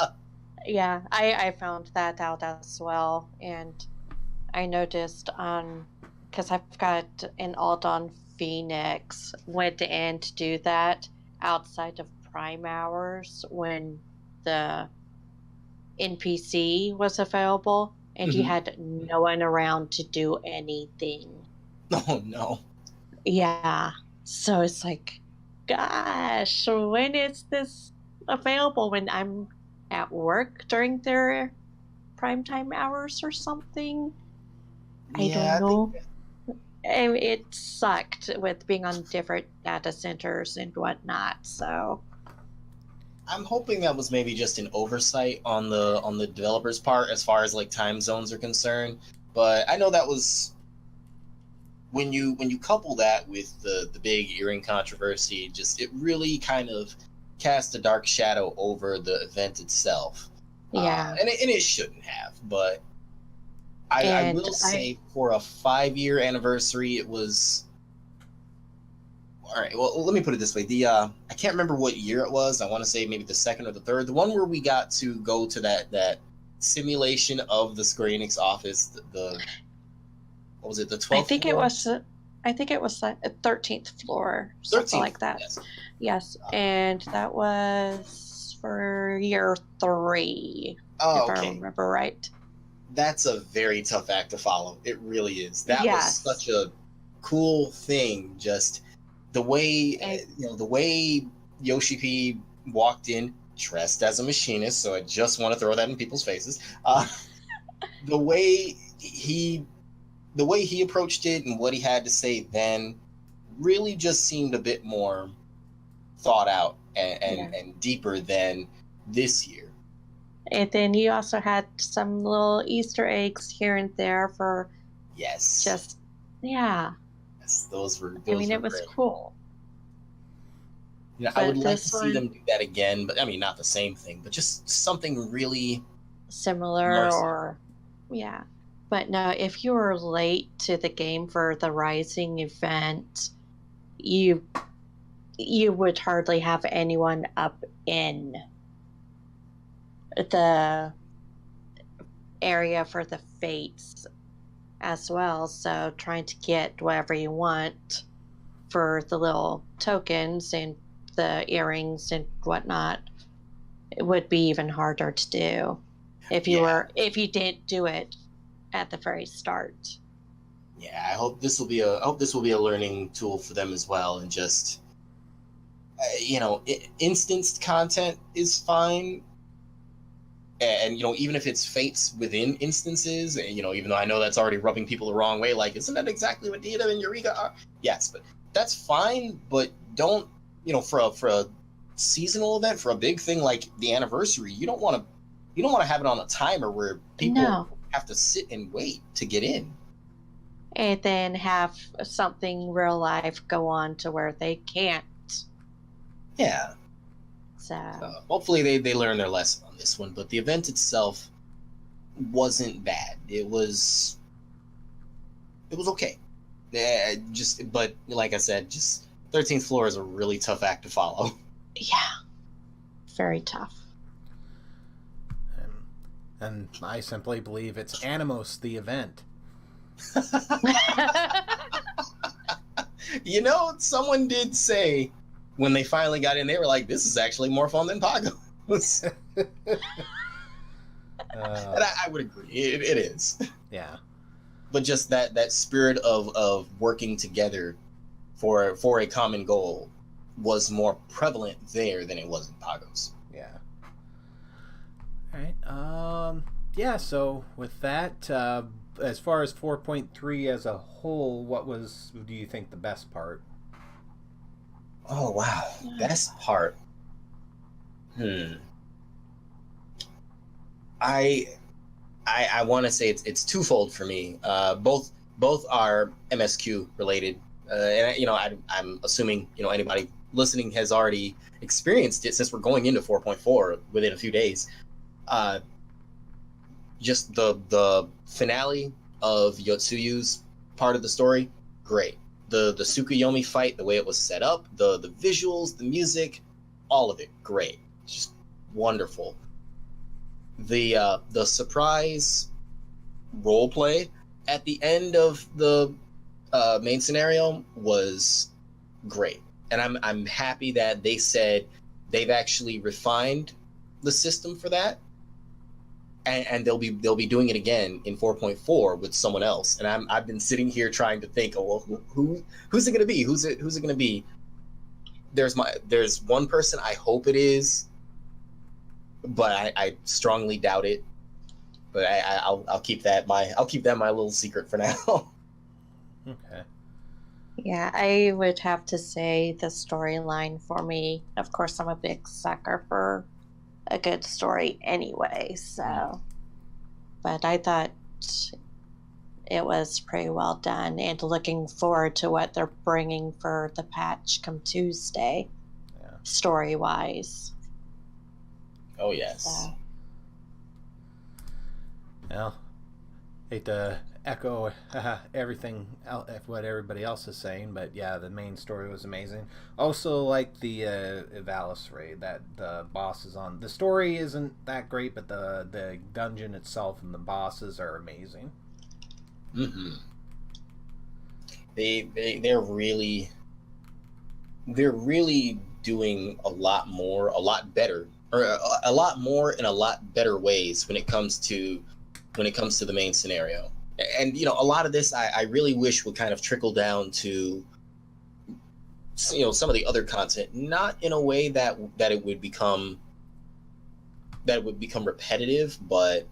Speaker 2: Yeah, I found that out as well, and I noticed because I've got an alt on Phoenix, went in to do that outside of prime hours when the NPC was available, and he had no one around to do anything.
Speaker 3: Oh no.
Speaker 2: Yeah, so it's like, gosh, when is this available? When I'm at work during their primetime hours or something? I don't know. It sucked with being on different data centers and whatnot. So
Speaker 3: I'm hoping that was maybe just an oversight on the developers' part as far as like time zones are concerned. But I know that was when you couple that with the big earring controversy, just it really kind of cast a dark shadow over the event itself.
Speaker 2: Yeah,
Speaker 3: and it shouldn't have, but I will say for a 5-year anniversary, it was all right. Well, let me put it this way: I can't remember what year it was. I want to say maybe the second or the third, the one where we got to go to that simulation of the Square Enix office. The what was it? The 12th.
Speaker 2: I think it was the 13th floor, something
Speaker 3: 13th,
Speaker 2: like that.
Speaker 3: Yes,
Speaker 2: and that was for year 3.
Speaker 3: Oh,
Speaker 2: if
Speaker 3: okay.
Speaker 2: I remember right.
Speaker 3: that's a very tough act to follow. It really is. That
Speaker 2: Yes.
Speaker 3: was such a cool thing. Just the way the way Yoshi P walked in dressed as a machinist. So I just want to throw that in people's faces. The way he approached it and what he had to say then really just seemed a bit more thought out and deeper than this year.
Speaker 2: And then you also had some little Easter eggs here and there for
Speaker 3: Yes. Yes, those were
Speaker 2: it was
Speaker 3: great.
Speaker 2: cool.
Speaker 3: You know, I would like to see them do that again, but I mean, not the same thing, but just something really
Speaker 2: similar
Speaker 3: immersive.
Speaker 2: But no, if you were late to the game for the Rising event, you would hardly have anyone up in the area for the fates as well. So trying to get whatever you want for the little tokens and the earrings and whatnot, it would be even harder to do if you didn't do it at the very start.
Speaker 3: Yeah, I hope this will be a learning tool for them as well, and just instanced content is fine. And even if it's fates within instances, even though I know that's already rubbing people the wrong way, like, isn't that exactly what Dita and Eureka are? Yes, but that's fine. But don't, for a seasonal event, for a big thing like the anniversary, you don't want to have it on a timer where people have to sit and wait to get in,
Speaker 2: and then have something real life go on to where they can't.
Speaker 3: Yeah.
Speaker 2: So
Speaker 3: hopefully they learn their lesson on this one, but the event itself wasn't bad. It was okay. But like I said, just 13th floor is a really tough act to follow.
Speaker 2: Yeah, very tough.
Speaker 1: And I simply believe it's Animos the event.
Speaker 3: Someone did say, when they finally got in, they were like, this is actually more fun than Pagos. And I would agree. It is.
Speaker 1: Yeah.
Speaker 3: But just that spirit of working together for a common goal was more prevalent there than it was in Pagos.
Speaker 1: Yeah. All right. So with that, as far as 4.3 as a whole, do you think the best part?
Speaker 3: Oh, wow. Best part. I want to say it's twofold for me. Both are MSQ related. And I'm assuming, anybody listening has already experienced it, since we're going into 4.4 within a few days. Just the finale of Yotsuyu's part of the story, great. The Tsukuyomi fight, the way it was set up, the visuals, the music, all of it, great. Just wonderful. The surprise role play at the end of the main scenario was great, and I'm happy that they said they've actually refined the system for that, and they'll be doing it again in 4.4 with someone else. And I've been sitting here trying to think, who's it gonna be? Who's it gonna be? There's one person I hope it is, but I strongly doubt it. But I'll keep that my little secret for now.
Speaker 1: Okay.
Speaker 2: Yeah, I would have to say the storyline for me. Of course, I'm a big sucker for a good story anyway, so. But I thought it was pretty well done, and looking forward to what they're bringing for the patch come Tuesday, story-wise.
Speaker 3: Oh, yes.
Speaker 2: So.
Speaker 1: Well, hate to echo everything what everybody else is saying, but yeah, the main story was amazing. Also, like the Valis raid that the bosses on the story isn't that great, but the dungeon itself and the bosses are amazing.
Speaker 3: Mm-hmm. They're really doing a lot more, a lot better, or a lot more in a lot better ways when it comes to when it comes to the main scenario. And you know, a lot of this I really wish would kind of trickle down to, you know, some of the other content, not in a way that it would become repetitive, but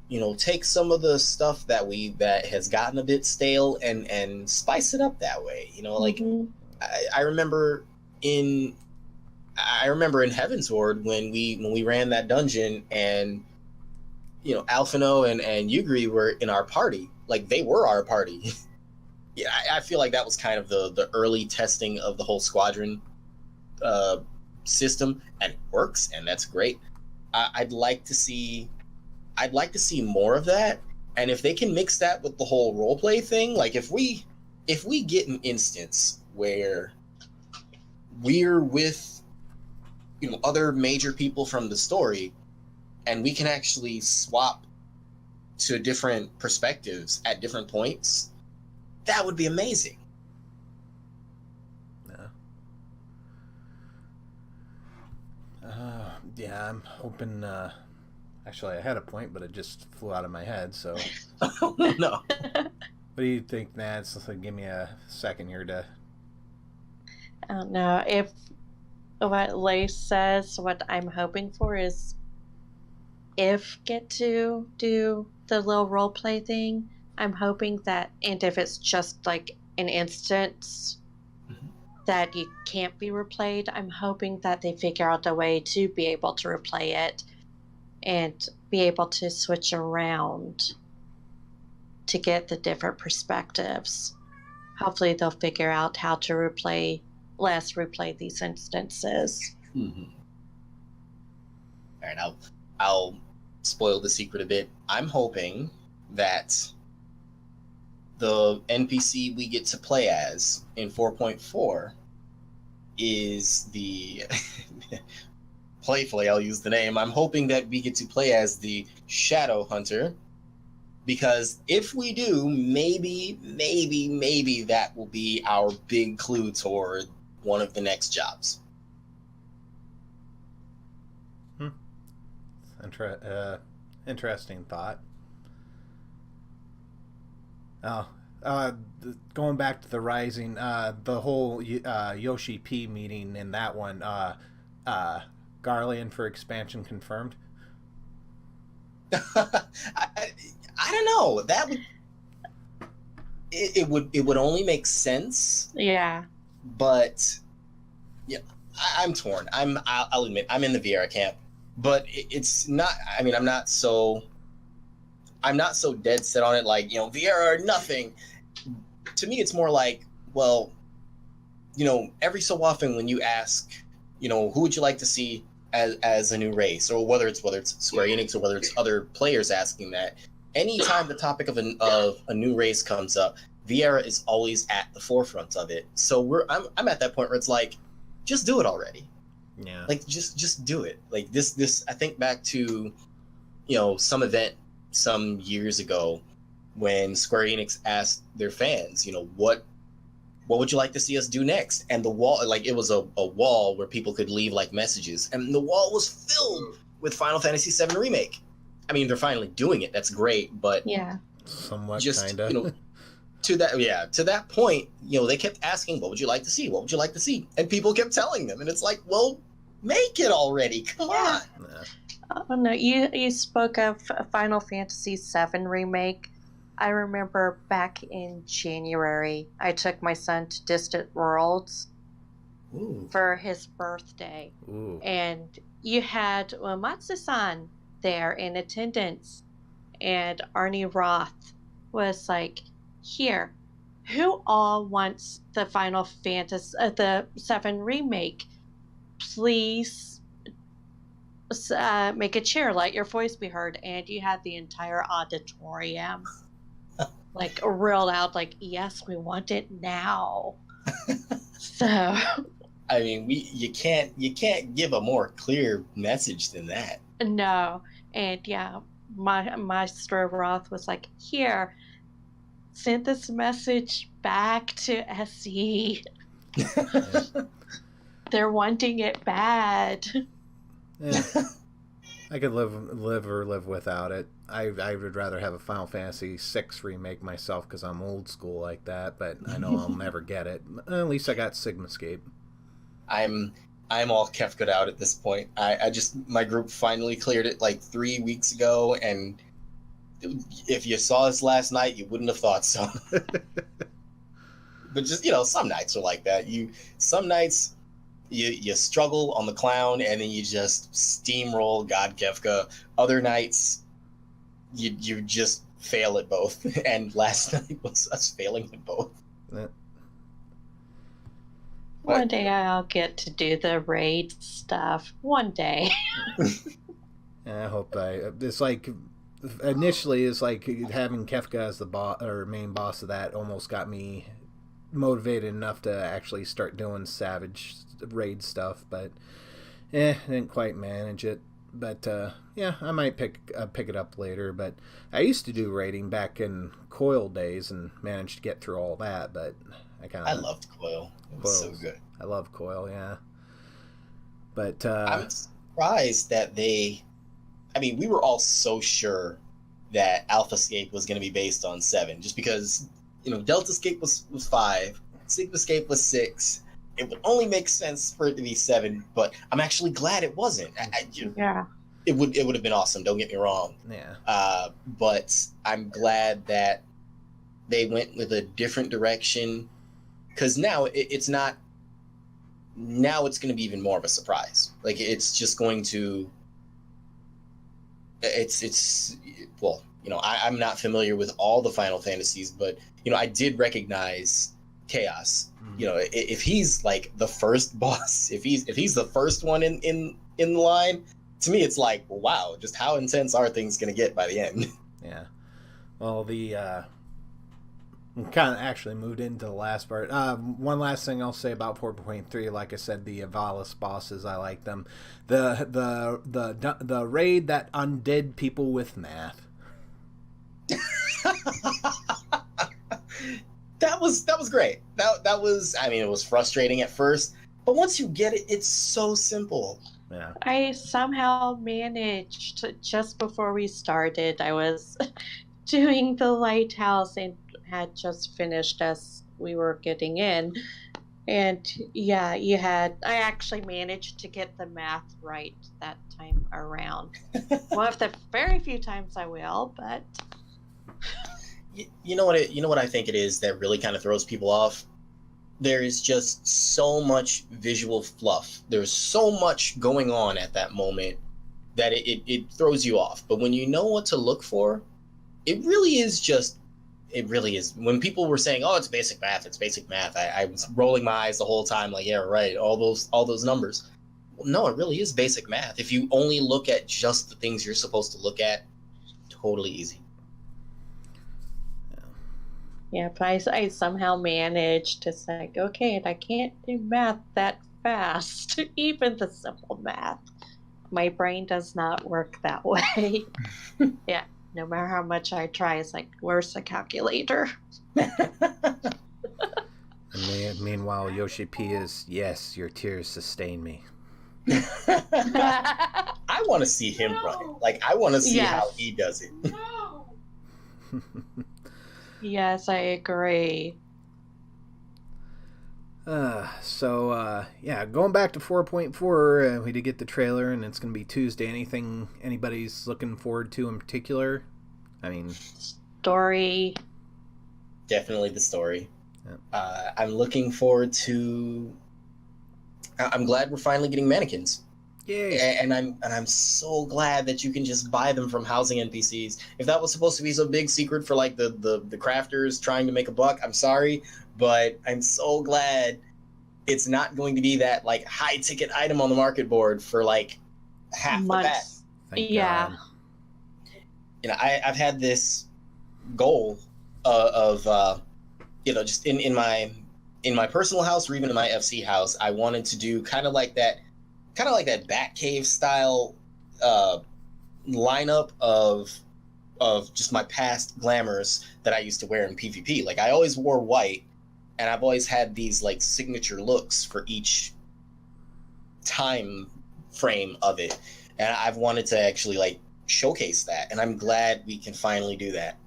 Speaker 3: you know, take some of the stuff that has gotten a bit stale and spice it up that way. You know, like I remember in Heaven's Ward when we ran that dungeon, and you know, Alphino and Yugri were in our party. Like, they were our party. Yeah, I feel like that was kind of the early testing of the whole squadron system, and it works, and that's great. I'd like to see more of that, and if they can mix that with the whole roleplay thing, like if we get an instance where we're with, you know, other major people from the story, and we can actually swap to different perspectives at different points, that would be amazing.
Speaker 1: Yeah, I'm hoping. Actually, I had a point, but it just flew out of my head. So,
Speaker 3: Oh no.
Speaker 1: what do you think, Nats? So give me a second here to.
Speaker 2: I don't know if what Lace says. What I'm hoping for is, if get to do the little role play thing, I'm hoping that, and if it's just like an instance that you can't be replayed, I'm hoping that they figure out a way to be able to replay it and be able to switch around to get the different perspectives. Hopefully they'll figure out how to replay these instances.
Speaker 3: Mm-hmm. All right, I'll spoil the secret a bit. I'm hoping that the NPC we get to play as in 4.4 is the playfully I'll use the name. I'm hoping that we get to play as the Shadow Hunter, because if we do, maybe that will be our big clue toward one of the next jobs.
Speaker 1: Interesting thought. Going back to the Rising, the whole Yoshi P meeting in that one, Garlean for expansion confirmed.
Speaker 3: I don't know. That would it would only make sense.
Speaker 2: Yeah.
Speaker 3: But yeah, I'm torn. I'll admit I'm in the Vieira camp, but it's not. I mean, I'm not so dead set on it. Like, you know, Vieira or nothing. To me, it's more like, well, you know, every so often when you ask, you know, who would you like to see as a new race, or whether it's Square Enix or whether it's other players asking that, anytime the topic of a new race comes up, Vieira is always at the forefront of it. So I'm at that point where it's like, just do it already.
Speaker 1: Yeah.
Speaker 3: Like, just do it. Like this I think back to, you know, some event some years ago when Square Enix asked their fans, you know, what would you like to see us do next? And the wall, like, it was a wall where people could leave like messages, and the wall was filled with Final Fantasy VII Remake. I mean, they're finally doing it. That's great, but
Speaker 2: yeah,
Speaker 1: somewhat
Speaker 3: just
Speaker 1: kinda.
Speaker 3: You know, to that point, you know, they kept asking, what would you like to see? What would you like to see? And people kept telling them, and it's like, well, make it already. Come on.
Speaker 2: Oh no, you spoke of Final Fantasy VII Remake. I remember back in January, I took my son to Distant Worlds for his birthday.
Speaker 1: Ooh.
Speaker 2: And you had Uematsu-san there in attendance. And Arnie Roth was like, here, who all wants the Final Fantasy, the 7 Remake? Please make a cheer, let your voice be heard. And you had the entire auditorium like reeled out, like, yes, we want it now. So
Speaker 3: I mean, you can't give a more clear message than that.
Speaker 2: No. And yeah, my Maestro Roth was like, here, send this message back to SE. They're wanting it bad.
Speaker 1: Yeah. I could live without it. I would rather have a Final Fantasy VI remake myself because I'm old school like that. But I know I'll never get it. At least I got Sigmascape.
Speaker 3: I'm all Kefka out at this point. I just, my group finally cleared it like 3 weeks ago, and if you saw us last night, you wouldn't have thought so. But just, some nights are like that. Some nights you struggle on the clown, and then you just steamroll God Kefka. Other nights you just fail at both, and last night was us failing at both.
Speaker 1: Yeah.
Speaker 2: One day I'll get to do the raid stuff. One day.
Speaker 1: I hope it's like initially it's like having Kefka as the boss or main boss of that almost got me motivated enough to actually start doing Savage raid stuff, but didn't quite manage it. But yeah, I might pick it up later. But I used to do raiding back in Coil days and managed to get through all that. But I
Speaker 3: loved Coil. It was so good.
Speaker 1: I love Coil, yeah. But
Speaker 3: I'm surprised that we were all so sure that Alphascape was going to be based on 7, just because Deltascape was 5, Sigmascape was 6. It would only make sense for it to be 7, but I'm actually glad it wasn't.
Speaker 2: Yeah.
Speaker 3: It would have been awesome, don't get me wrong.
Speaker 1: Yeah.
Speaker 3: But I'm glad that they went with a different direction, because now it's not. Now it's going to be even more of a surprise. Like, it's just going to. Well, I'm not familiar with all the Final Fantasies, but I did recognize Chaos. If he's like the first boss, if he's the first one in the line, to me it's like, wow, just how intense are things going to get by the end?
Speaker 1: Yeah. Well, we kind of actually moved into the last part. One last thing I'll say about 4.3, like I said, the Avalis bosses, I like them. The raid that undid people with math.
Speaker 3: That was great. That was, it was frustrating at first, but once you get it, it's so simple.
Speaker 1: Yeah.
Speaker 2: I somehow managed just before we started. I was doing the lighthouse and had just finished as we were getting in. And yeah, I actually managed to get the math right that time around. One of the very few times I will, but
Speaker 3: you know what I think it is that really kind of throws people off? There is just so much visual fluff. There's so much going on at that moment that it throws you off. But when you know what to look for, it really is. When people were saying, "Oh, it's basic math," I was rolling my eyes the whole time, like, yeah, right, all those numbers. Well, no, it really is basic math. If you only look at just the things you're supposed to look at, totally easy.
Speaker 2: yeah, but I somehow managed to say, okay, I can't do math that fast, even the simple math. My brain does not work that way. Yeah, no matter how much I try, it's like, where's the calculator?
Speaker 1: Meanwhile, Yoshi P is, yes, your tears sustain me.
Speaker 3: I want to see him run it. Like, I want to see how he does it.
Speaker 2: No. Yes, I agree.
Speaker 1: Yeah, going back to 4.4, we did get the trailer, and it's going to be Tuesday. Anything anybody's looking forward to in particular?
Speaker 2: Story.
Speaker 3: Definitely the story.
Speaker 1: Yep.
Speaker 3: I'm looking forward to. I'm glad we're finally getting mannequins.
Speaker 1: Yay!
Speaker 3: And I'm so glad that you can just buy them from housing NPCs. If that was supposed to be some big secret for like the crafters trying to make a buck, I'm sorry, but I'm so glad it's not going to be that like high ticket item on the market board for like half
Speaker 2: Months.
Speaker 3: the pack.
Speaker 2: Yeah.
Speaker 3: God. I've had this goal of just in my personal house or even in my FC house, I wanted to do kind of like that Batcave style lineup of just my past glamours that I used to wear in PvP. Like, I always wore white, and I've always had these like signature looks for each time frame of it. and I've wanted to actually like showcase that, and I'm glad we can finally do that.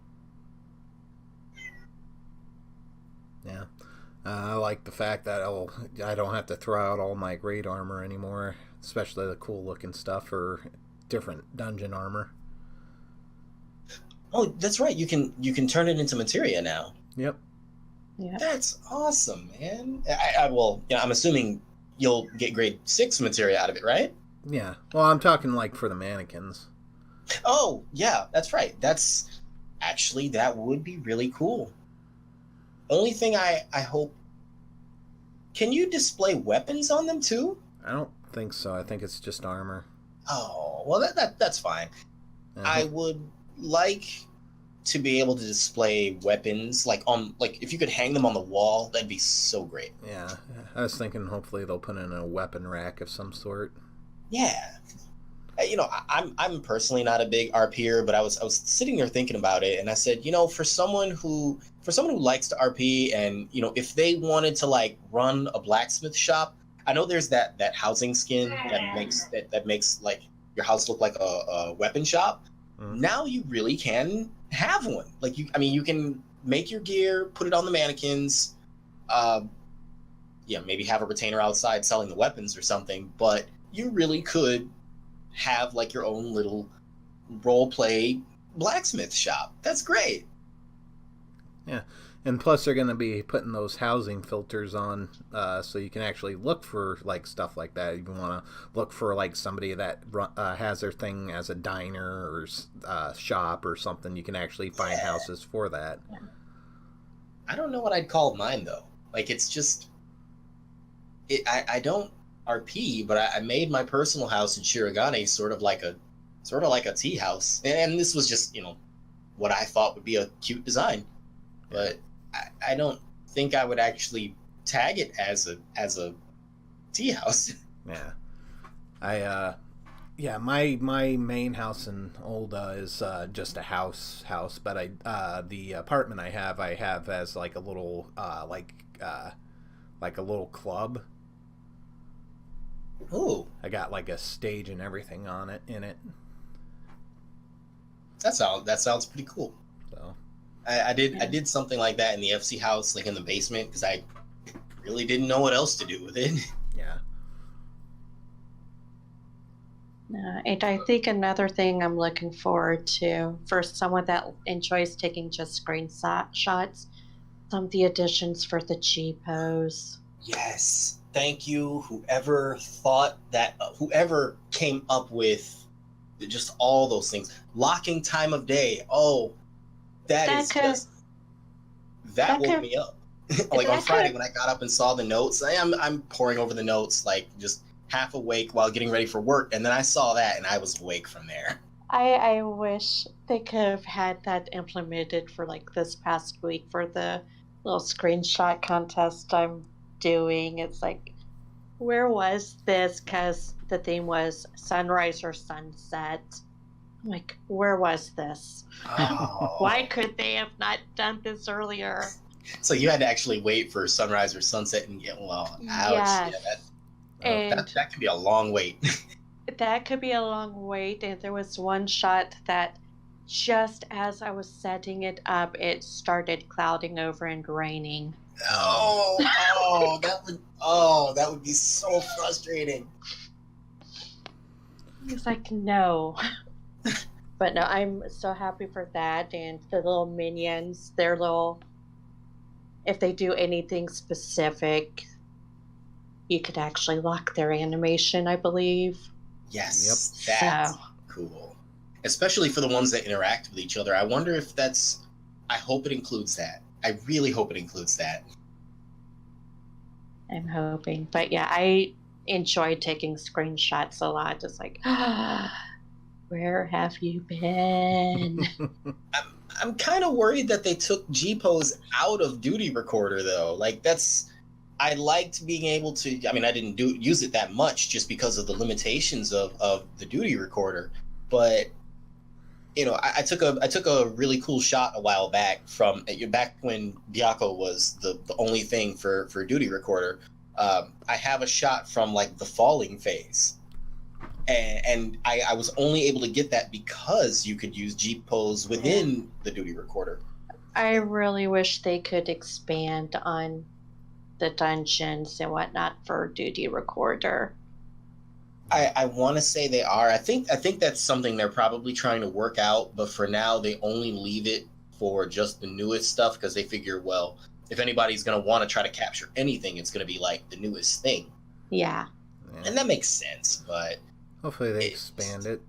Speaker 1: Yeah. I like the fact that I don't have to throw out all my great armor anymore, especially the cool looking stuff or different dungeon armor.
Speaker 3: Oh, that's right. You can turn it into materia now.
Speaker 1: Yep.
Speaker 2: Yeah.
Speaker 3: That's awesome, man. Well, I'm assuming you'll get grade 6 materia out of it, right?
Speaker 1: Yeah. Well, I'm talking like for the mannequins.
Speaker 3: Oh, yeah, that's right. That's actually, that would be really cool. Only thing I hope, can you display weapons on them too?
Speaker 1: I don't think so. I think it's just armor.
Speaker 3: Oh, well, that's fine.
Speaker 1: Uh-huh.
Speaker 3: I would like to be able to display weapons like if you could hang them on the wall, that'd be so great.
Speaker 1: Yeah. I was thinking hopefully they'll put in a weapon rack of some sort.
Speaker 3: Yeah. I'm personally not a big RPer, but I was sitting there thinking about it, and I said, for someone who likes to RP, and if they wanted to like run a blacksmith shop, I know there's that housing skin that makes like your house look like a weapon shop. Now you really can have one. Like you can make your gear, put it on the mannequins. Maybe have a retainer outside selling the weapons or something, but you really could have like your own little role play blacksmith shop. That's great.
Speaker 1: Yeah. And plus they're going to be putting those housing filters on so you can actually look for like stuff like that. If you want to look for like somebody that has their thing as a diner or shop or something, you can actually find houses for that.
Speaker 2: Yeah.
Speaker 3: I don't know what I'd call mine though. Like it's just I don't RP, but I made my personal house in Shirogane sort of like a tea house, and this was just what I thought would be a cute design, but I don't think I would actually tag it as a tea house.
Speaker 1: Yeah, my main house in Olda is just a house, but the apartment I have as like a little like a little club.
Speaker 3: Ooh,
Speaker 1: I got like a stage and everything in it.
Speaker 3: That sounds pretty cool.
Speaker 1: So
Speaker 3: I did something like that in the FC house, like in the basement, because I really didn't know what else to do with it.
Speaker 1: Yeah.
Speaker 2: And I think another thing I'm looking forward to for someone that enjoys taking just screenshots, some of the additions for the G-pose.
Speaker 3: Yes. Thank you, whoever came up with just all those things. Locking time of day. Oh, that woke me up. Like on Friday when I got up and saw the notes, I'm poring over the notes, like just half awake while getting ready for work, and then I saw that and I was awake from there.
Speaker 2: I wish they could have had that implemented for like this past week for the little screenshot contest I'm doing. It's like, where was this? Because the theme was sunrise or sunset. I'm like, where was this?
Speaker 3: Oh.
Speaker 2: Why could they have not done this earlier?
Speaker 3: So you had to actually wait for sunrise or sunset and get ouch.
Speaker 2: Yes.
Speaker 3: Yeah, that could be a long wait.
Speaker 2: That could be a long wait. And there was one shot that just as I was setting it up, it started clouding over and raining.
Speaker 3: That would be so frustrating.
Speaker 2: He's like, no. But no, I'm so happy for that. And the little minions, if they do anything specific, you could actually lock their animation, I believe.
Speaker 3: Yes, yep. That's cool. Especially for the ones that interact with each other. I wonder if I hope it includes that. I really hope it includes that.
Speaker 2: I'm hoping. But yeah, I enjoyed taking screenshots a lot. Just like, where have you been?
Speaker 3: I'm kind of worried that they took G-Pose out of Duty Recorder, though. Like, I liked being able to, I didn't use it that much just because of the limitations of the Duty Recorder. But I took a really cool shot a while back back when Byakko was the only thing for Duty Recorder. I have a shot from like the falling phase, and I was only able to get that because you could use Jeep pose within the duty recorder.
Speaker 2: I really wish they could expand on the dungeons and whatnot for duty recorder.
Speaker 3: I want to say they are. I think that's something they're probably trying to work out, but for now they only leave it for just the newest stuff because they figure, well, if anybody's going to want to try to capture anything, it's going to be like the newest thing.
Speaker 2: Yeah.
Speaker 3: And that makes sense, but
Speaker 1: hopefully they expand it.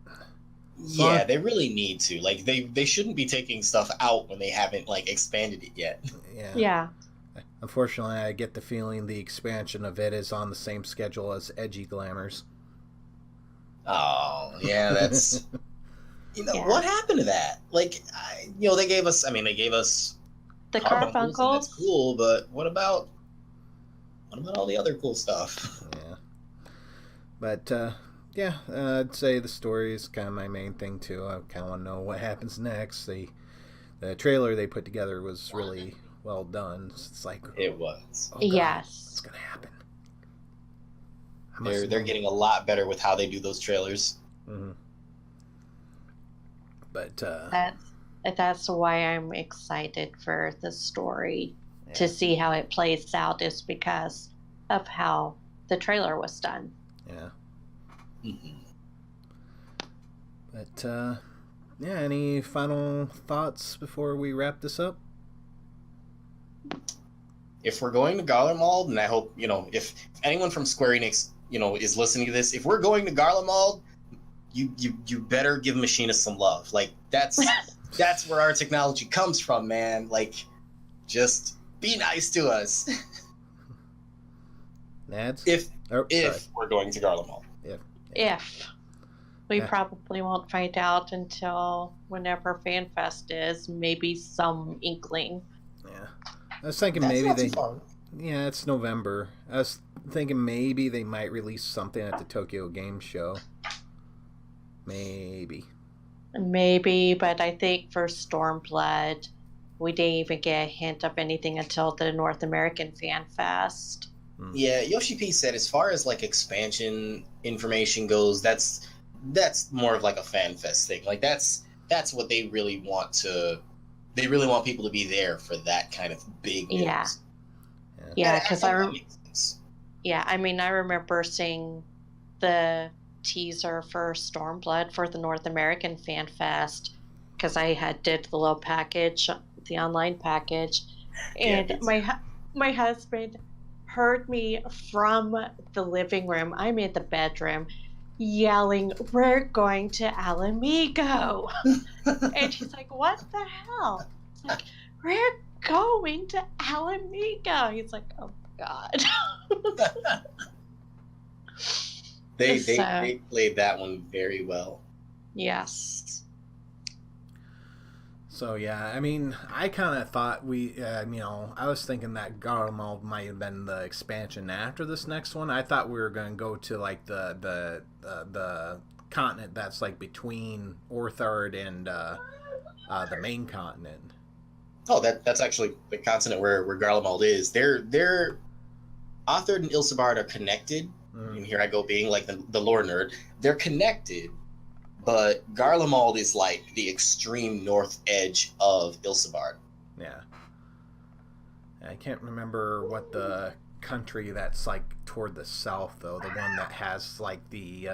Speaker 3: Yeah, they really need to. Like they shouldn't be taking stuff out when they haven't like expanded it yet.
Speaker 2: Yeah.
Speaker 1: Unfortunately, I get the feeling the expansion of it is on the same schedule as Edgy Glamours.
Speaker 3: Oh, yeah, that's... what happened to that? Like, they gave us
Speaker 2: the carbuncles.
Speaker 3: That's cool, but what about all the other cool stuff?
Speaker 1: Yeah. But, I'd say the story is kind of my main thing, too. I kind of want to know what happens next. The trailer they put together was really well done. It's like...
Speaker 3: It was.
Speaker 1: Oh God,
Speaker 2: yes.
Speaker 1: what's going to happen?
Speaker 3: They're getting a lot better with how they do those trailers.
Speaker 1: Mm-hmm. But
Speaker 2: that's why I'm excited for the story to see how it plays out, is because of how the trailer was done.
Speaker 1: Yeah.
Speaker 3: Mm-hmm.
Speaker 1: But any final thoughts before we wrap this up?
Speaker 3: If we're going to Garlemald, and I hope if anyone from Square Enix is listening to this, if we're going to Garlemald, you better give Machinist some love. Like that's where our technology comes from, man. Like, just be nice to us.
Speaker 1: Nads?
Speaker 3: If we're going to Garlemald.
Speaker 2: If we probably won't find out until whenever FanFest is, maybe some inkling.
Speaker 1: Yeah, I was thinking it's November. I was thinking maybe they might release something at the Tokyo Game Show. Maybe,
Speaker 2: but I think for Stormblood, we didn't even get a hint of anything until the North American Fan Fest.
Speaker 3: Yeah, Yoshi P said as far as like expansion information goes, that's more of like a fan fest thing. Like that's what they really want to. They really want people to be there for that kind of big news.
Speaker 2: Yeah, because I remember seeing the teaser for Stormblood for the North American Fan Fest because I did the little package, the online package, and my husband heard me from the living room. I'm in the bedroom yelling, "We're going to Alamigo." And he's like, "What the hell?" It's like, "We're going to Alamigo." He's like, "Oh God."
Speaker 3: They played that one very well.
Speaker 2: Yes.
Speaker 1: So yeah, I mean, I kind of thought I was thinking that Garlemald might have been the expansion after this next one. I thought we were going to go to like the continent that's like between Orthard and the main continent.
Speaker 3: Oh, that's actually the continent where Garlemald is. They're Orthard and Ilsebard are connected. And here I go being like the lore nerd. They're connected. But Garlemald is like the extreme north edge of Ilsebard.
Speaker 1: Yeah. I can't remember what the country that's like toward the south though. The one that has like they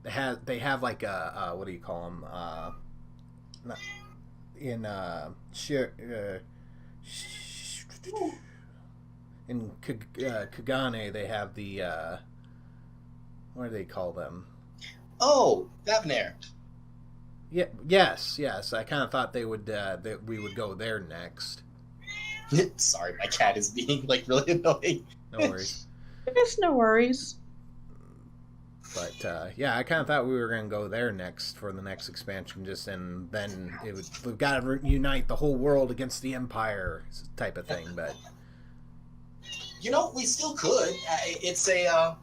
Speaker 1: have like a what do you call them? In Kagane they have the what do they call them?
Speaker 3: Oh, Davnair.
Speaker 1: Yeah. Yes. I kind of thought they would that we would go there next.
Speaker 3: Sorry, my cat is being like really annoying.
Speaker 1: No worries.
Speaker 2: There's no worries.
Speaker 1: But I kind of thought we were going to go there next for the next expansion, and then we've got to unite the whole world against the Empire type of thing. But
Speaker 3: we still could. It's a.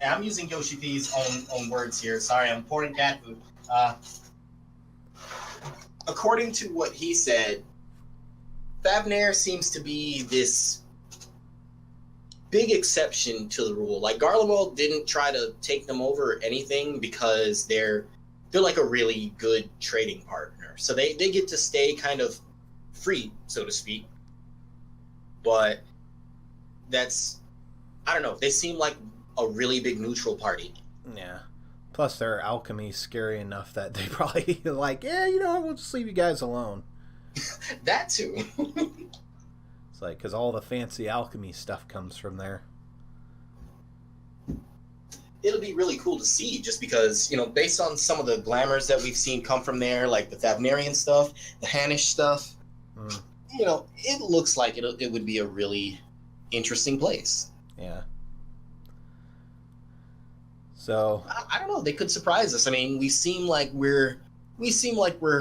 Speaker 3: I'm using Yoshi P's own words here. Sorry, I'm pouring cat food. According to what he said, Favnair seems to be this big exception to the rule. Like Garlemald didn't try to take them over or anything because they're like a really good trading partner. So they get to stay kind of free, so to speak. But that's, I don't know, they seem like a really big neutral party.
Speaker 1: Yeah. Plus their alchemy's scary enough that they probably like, yeah, you know, we'll just leave you guys alone.
Speaker 3: That too.
Speaker 1: It's like, because all the fancy alchemy stuff comes from there.
Speaker 3: It'll be really cool to see, just because, you know, based on some of the glamours that we've seen come from there, like the Thavnarian stuff, the Hanish stuff, you know, it looks like it would be a really interesting place.
Speaker 1: Yeah. So
Speaker 3: I don't know. They could surprise us. I mean, we seem like we're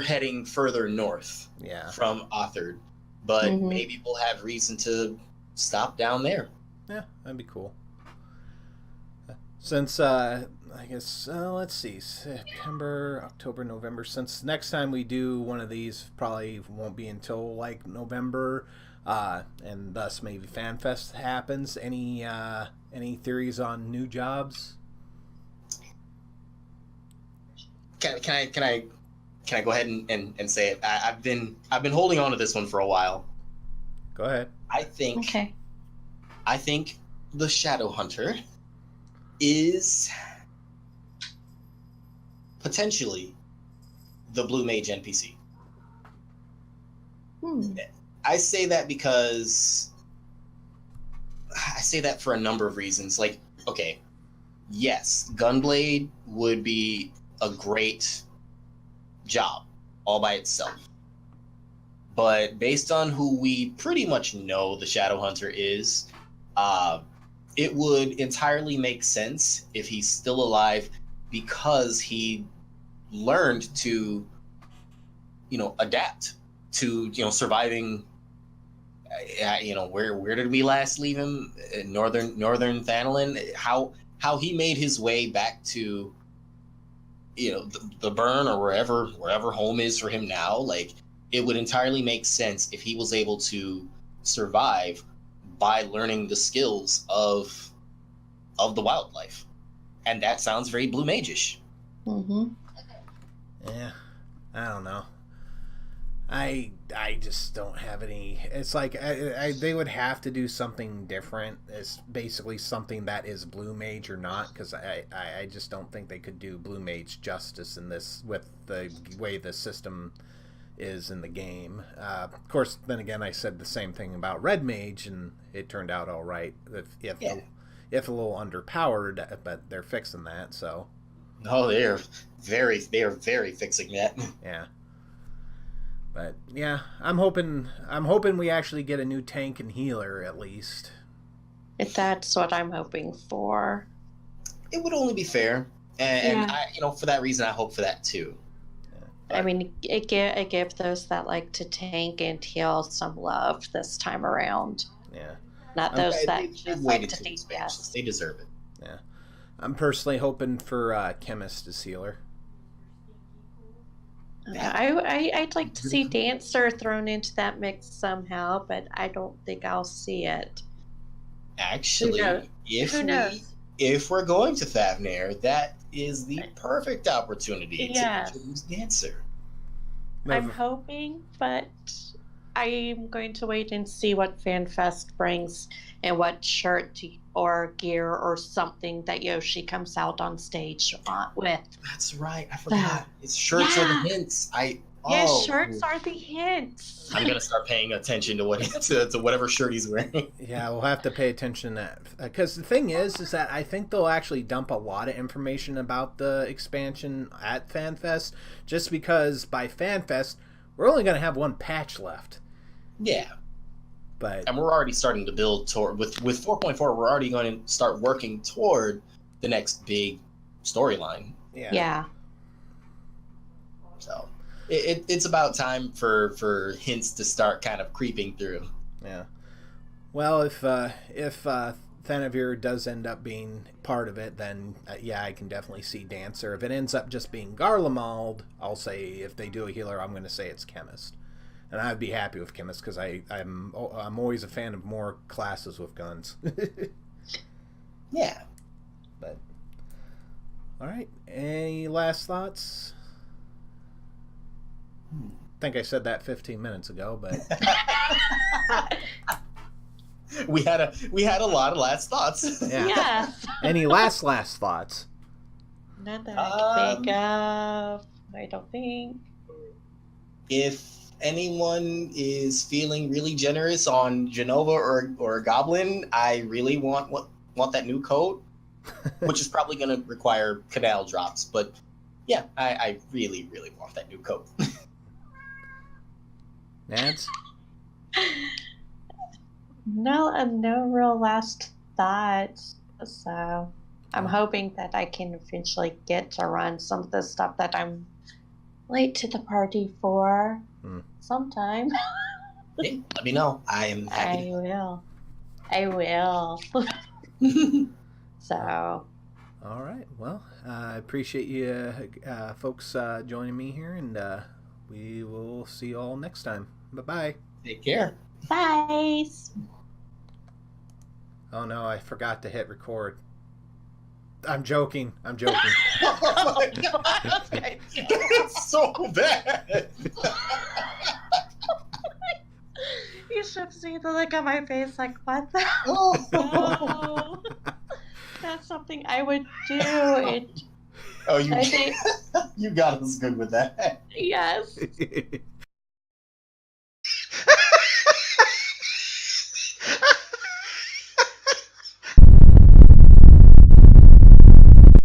Speaker 3: heading further north.
Speaker 1: Yeah.
Speaker 3: From Othard, but maybe we'll have reason to stop down there.
Speaker 1: Yeah, that'd be cool. Since I guess let's see, September, October, November. Since next time we do one of these probably won't be until like November, and thus maybe FanFest happens. Any theories on new jobs?
Speaker 3: Can I go ahead and say it? I've been holding on to this one for a while.
Speaker 1: Go ahead.
Speaker 3: I think the Shadow Hunter is potentially the Blue Mage NPC. I say that because I say that for a number of reasons. Like, okay, yes, Gunblade would be a great job all by itself. But based on who we pretty much know the Shadow Hunter is, it would entirely make sense if he's still alive, because he learned to, you know, adapt to, you know, surviving. You know, where did we last leave him? Northern Thanalin. How he made his way back to, you know, the burn or wherever home is for him now. Like, it would entirely make sense if he was able to survive by learning the skills of the wildlife, and that sounds very Blue Mage-ish.
Speaker 1: Yeah, I don't know. I just don't have any. It's like they would have to do something different. It's basically something that is Blue Mage or not, because I just don't think they could do Blue Mage justice in this with the way the system is in the game. Of course, then again, I said the same thing about Red Mage, and it turned out all right. If a little underpowered, but they're fixing that. So.
Speaker 3: Oh, they are very fixing that.
Speaker 1: Yeah. But yeah, I'm hoping we actually get a new tank and healer at least.
Speaker 2: That's what I'm hoping for.
Speaker 3: It would only be fair, and I, you know, for that reason, I hope for that too.
Speaker 2: I mean, it gives those that like to tank and heal some love this time around.
Speaker 1: Yeah.
Speaker 2: Not those that
Speaker 3: they've
Speaker 2: just
Speaker 3: waited
Speaker 2: like to
Speaker 3: too
Speaker 2: DPS.
Speaker 3: much. They deserve it.
Speaker 1: Yeah. I'm personally hoping for Chemist as healer.
Speaker 2: I'd like to see Dancer thrown into that mix somehow, but I don't think I'll see it.
Speaker 3: Actually, if we're going to Thavnair, that is the perfect opportunity to introduce Dancer.
Speaker 2: I'm hoping, but I'm going to wait and see what FanFest brings and what shirt or gear or something that Yoshi comes out on stage with.
Speaker 3: That's right. I forgot. It's shirts are the hints.
Speaker 2: Shirts are the hints.
Speaker 3: I'm gonna start paying attention to to whatever shirt he's wearing.
Speaker 1: Yeah, we'll have to pay attention to that, because the thing is that I think they'll actually dump a lot of information about the expansion at FanFest, just because by FanFest we're only gonna have one patch left.
Speaker 3: Yeah.
Speaker 1: And
Speaker 3: we're already starting to build toward with 4.4. We're already going to start working toward the next big storyline.
Speaker 2: Yeah.
Speaker 3: So it's about time for hints to start kind of creeping through.
Speaker 1: Yeah. Well, if Thanavir does end up being part of it, then I can definitely see Dancer. If it ends up just being Garlemald, I'll say if they do a healer, I'm going to say it's Chemist. And I'd be happy with Chemist, because I'm always a fan of more classes with guns.
Speaker 3: Yeah.
Speaker 1: But all right, any last thoughts? I think I said that 15 minutes ago, but
Speaker 3: we had a lot of last thoughts.
Speaker 1: yeah.
Speaker 2: Yes.
Speaker 1: Any last thoughts?
Speaker 2: Not that I can think of. I don't think.
Speaker 3: If anyone is feeling really generous on Genova or Goblin, I really want that new coat, which is probably going to require canal drops. But yeah, I really, really want that new coat.
Speaker 1: Nads?
Speaker 2: No real last thoughts. So I'm hoping that I can eventually get to run some of the stuff that I'm late to the party for sometime.
Speaker 3: Hey, let me know. I am happy.
Speaker 2: I will. So.
Speaker 1: All right. Well, I appreciate you folks joining me here, and we will see you all next time. Bye-bye.
Speaker 3: Take care.
Speaker 2: Bye.
Speaker 1: Oh, no, I forgot to hit record. I'm joking.
Speaker 3: Oh, my God. That's so bad.
Speaker 2: You should see the look on my face, like, what the
Speaker 3: Oh.
Speaker 2: no. That's something I would do.
Speaker 3: You got us good with that.
Speaker 2: Yes.